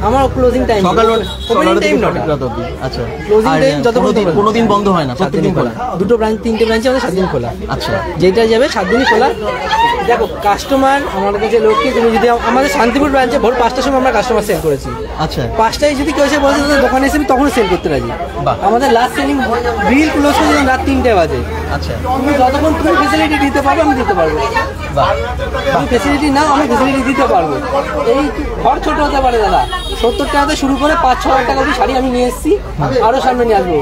[SPEAKER 2] আমার ক্লোজিং টাইম
[SPEAKER 1] সকাল
[SPEAKER 2] ওপেনিং টাইম
[SPEAKER 1] রাত অবধি। আচ্ছা
[SPEAKER 2] Closing time যতক্ষণ তোমরা-
[SPEAKER 1] কোনোদিন বন্ধ হয় না,
[SPEAKER 2] 7
[SPEAKER 1] প্রত্যেকদিন
[SPEAKER 2] দিন খোলা,
[SPEAKER 1] খোলা।
[SPEAKER 2] দুটো ব্রাঞ্চ 3টে ব্রাঞ্চে আমাদের 7 দিন খোলা।
[SPEAKER 1] আচ্ছা
[SPEAKER 2] যেটা যাবে 7 দিনই খোলা। দেখো কাস্টমার আমাদের কাছে লোককে তুমি যদি আমাদের শান্তিপুর ব্রাঞ্চে ভোর 5টার সময় আমরা কাস্টমার সেল করেছি,
[SPEAKER 1] আচ্ছা
[SPEAKER 2] 5টায় যদি কেউ এসে বলছে তোদের দোকানে এসে আমি তখন সেল করতে রাজি।
[SPEAKER 1] বাহ।
[SPEAKER 2] আমাদের লাস্ট সেলিং বিল ক্লোজ করে যখন রাত 3টে বাজে,
[SPEAKER 1] আচ্ছা
[SPEAKER 2] তুমি যতক্ষণ তুমি ফেসিলিটি দিতে পারবে আমি দিতে পারবো।
[SPEAKER 1] বাহ
[SPEAKER 2] তুমি ফেসিলিটি নাও, আমি ফেসিলিটি দিতে পারবো। এই ঘর ছোট হতে পারে দাদা, 70 টাকাতে শুরু করে 5-6 হাজার টাকা অবধি শাড়ি আমি নিয়ে এসেছি, আরো সামনে নিয়ে আসবো।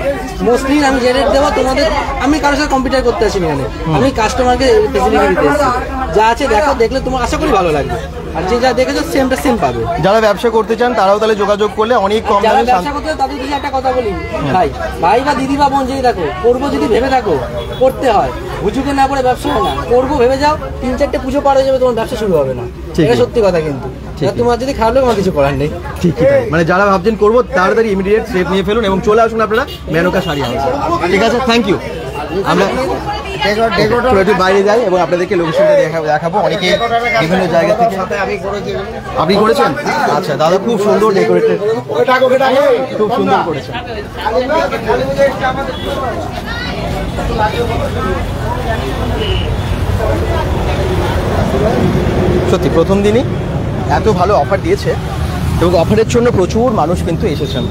[SPEAKER 2] মোস্টলি আমি যে রেট দেবো তোমাদের, আমি কারোর সাথে কম্পিউটার করতে আসিনি এখানে, আমি কাস্টমারকে ফেসিলিটি দিতে এসেছি। যা আছে দেখো, দেখলে তোমার আশা করি ভালো লাগবে, আর যে যা দেখেছো সেমটা সেম পাবে।
[SPEAKER 1] যারা ব্যবসা করতে চান তারাও তাহলে যোগাযোগ করলে অনেক কম
[SPEAKER 2] যারা
[SPEAKER 1] দামে
[SPEAKER 2] ব্যবসা করতে হয় তাদের দিকে একটা কথা বলি, ভাই ভাই বা দিদি বা বোন যদি দেখো করবো, যদি ভেবে থাকো করতে হয়, হুজুকে না পড়ে ব্যবসা হয় না, করবো ভেবে যাও, 3-4টে পুজো পার হয়ে যাবে, তোমার ব্যবসা শুরু হবে না।
[SPEAKER 1] ঠিকই।
[SPEAKER 2] এটা সত্যি কথা কিন্তু,
[SPEAKER 1] ঠিকই।
[SPEAKER 2] আর তোমার যদি খারাপ লাগে আমার কিছু করার নেই।
[SPEAKER 1] ঠিকই তাই। মানে যারা ভাবছেন করবো তাড়াতাড়ি ইমিডিয়েট স্টেপ নিয়ে ফেলুন এবং চলে আসুন আপনারা মেনকা শাড়ি হাউস। ঠিক আছে, থ্যাংক ইউ। আমরা একটু বাইরে যাই এবং আপনাদেরকে লোকেশনটা দেখাবো। অনেকে বিভিন্ন জায়গা থেকে। আপনি করেছেন? আচ্ছা দাদা, খুব সুন্দর ডেকোরেটেড, খুব সুন্দর করেছেন। সত্যি প্রথম দিনই এত ভালো অফার দিয়েছে এবং অফারের জন্য প্রচুর মানুষ কিন্তু এসেছেন,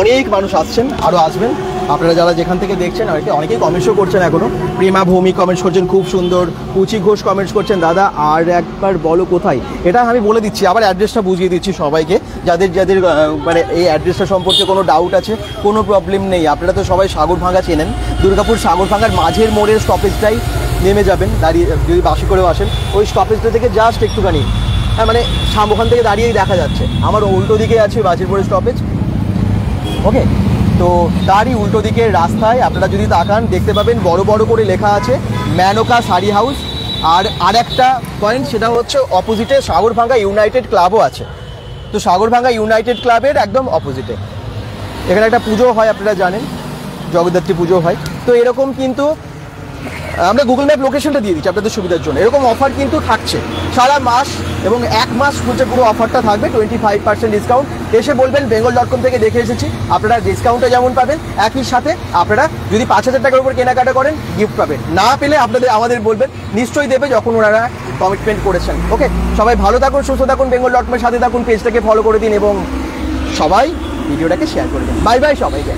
[SPEAKER 1] অনেক মানুষ আসছেন, আরও আসবেন। আপনারা যারা যেখান থেকে দেখছেন অনেকেই কমেন্টসও করছেন এখনো। প্রেমা ভৌমিক কমেন্টস করছেন খুব সুন্দর, কুচি ঘোষ কমেন্টস করছেন দাদা আর একবার বলো কোথায়। এটা আমি বলে দিচ্ছি, আবার অ্যাড্রেসটা বুঝিয়ে দিচ্ছি সবাইকে, যাদের যাদের মানে এই অ্যাড্রেসটা সম্পর্কে কোনো ডাউট আছে, কোনো প্রবলেম নেই। আপনারা তো সবাই সাগরভাঙ্গা চেনেন, দুর্গাপুর সাগরভাঙ্গার মাঝের মোড়ের স্টপেজটাই নেমে যাবেন, দাঁড়িয়ে যদি বাসে করেও আসেন ওই স্টপেজটা থেকে জাস্ট একটুখানি, হ্যাঁ মানে ওখান থেকে দাঁড়িয়েই দেখা যাচ্ছে। আমার উল্টো দিকে আছে বাজির মোড়ের স্টপেজ, ওকে। তো তারই উল্টো দিকের রাস্তায় আপনারা যদি তাকান দেখতে পাবেন বড় বড় করে লেখা আছে মেনকা শাড়ি হাউস। আর একটা পয়েন্ট, সেটা হচ্ছে অপোজিটে সাগরভাঙ্গা ইউনাইটেড ক্লাবও আছে। তো সাগরভাঙ্গা ইউনাইটেড ক্লাবের একদম অপোজিটে এখানে একটা পুজো হয়, আপনারা জানেন জগদ্ধাত্রী পুজো হয়। তো এরকম কিন্তু আমরা গুগল ম্যাপ লোকেশনটা দিয়ে দিচ্ছি আপনাদের সুবিধার জন্য। এরকম অফার কিন্তু থাকছে সারা মাস এবং 1 মাস হচ্ছে পুরো অফারটা থাকবে, 25% ডিসকাউন্ট। এসে বলবেন bengal.com থেকে দেখে এসেছি, আপনারা ডিসকাউন্টটা যেমন পাবেন একই সাথে আপনারা যদি 5,000 টাকার উপর কেনাকাটা করেন গিফট পাবেন, না পেলে আমাদের বলবেন, নিশ্চয়ই দেবে যখন ওনারা কমিটমেন্ট করেছেন। ওকে, সবাই ভালো থাকুন, সুস্থ থাকুন, bengal.com এর সাথে থাকুন, পেজটাকে ফলো করে দিন এবং সবাই ভিডিওটাকে শেয়ার করে দিন। বাই বাই সবাইকে।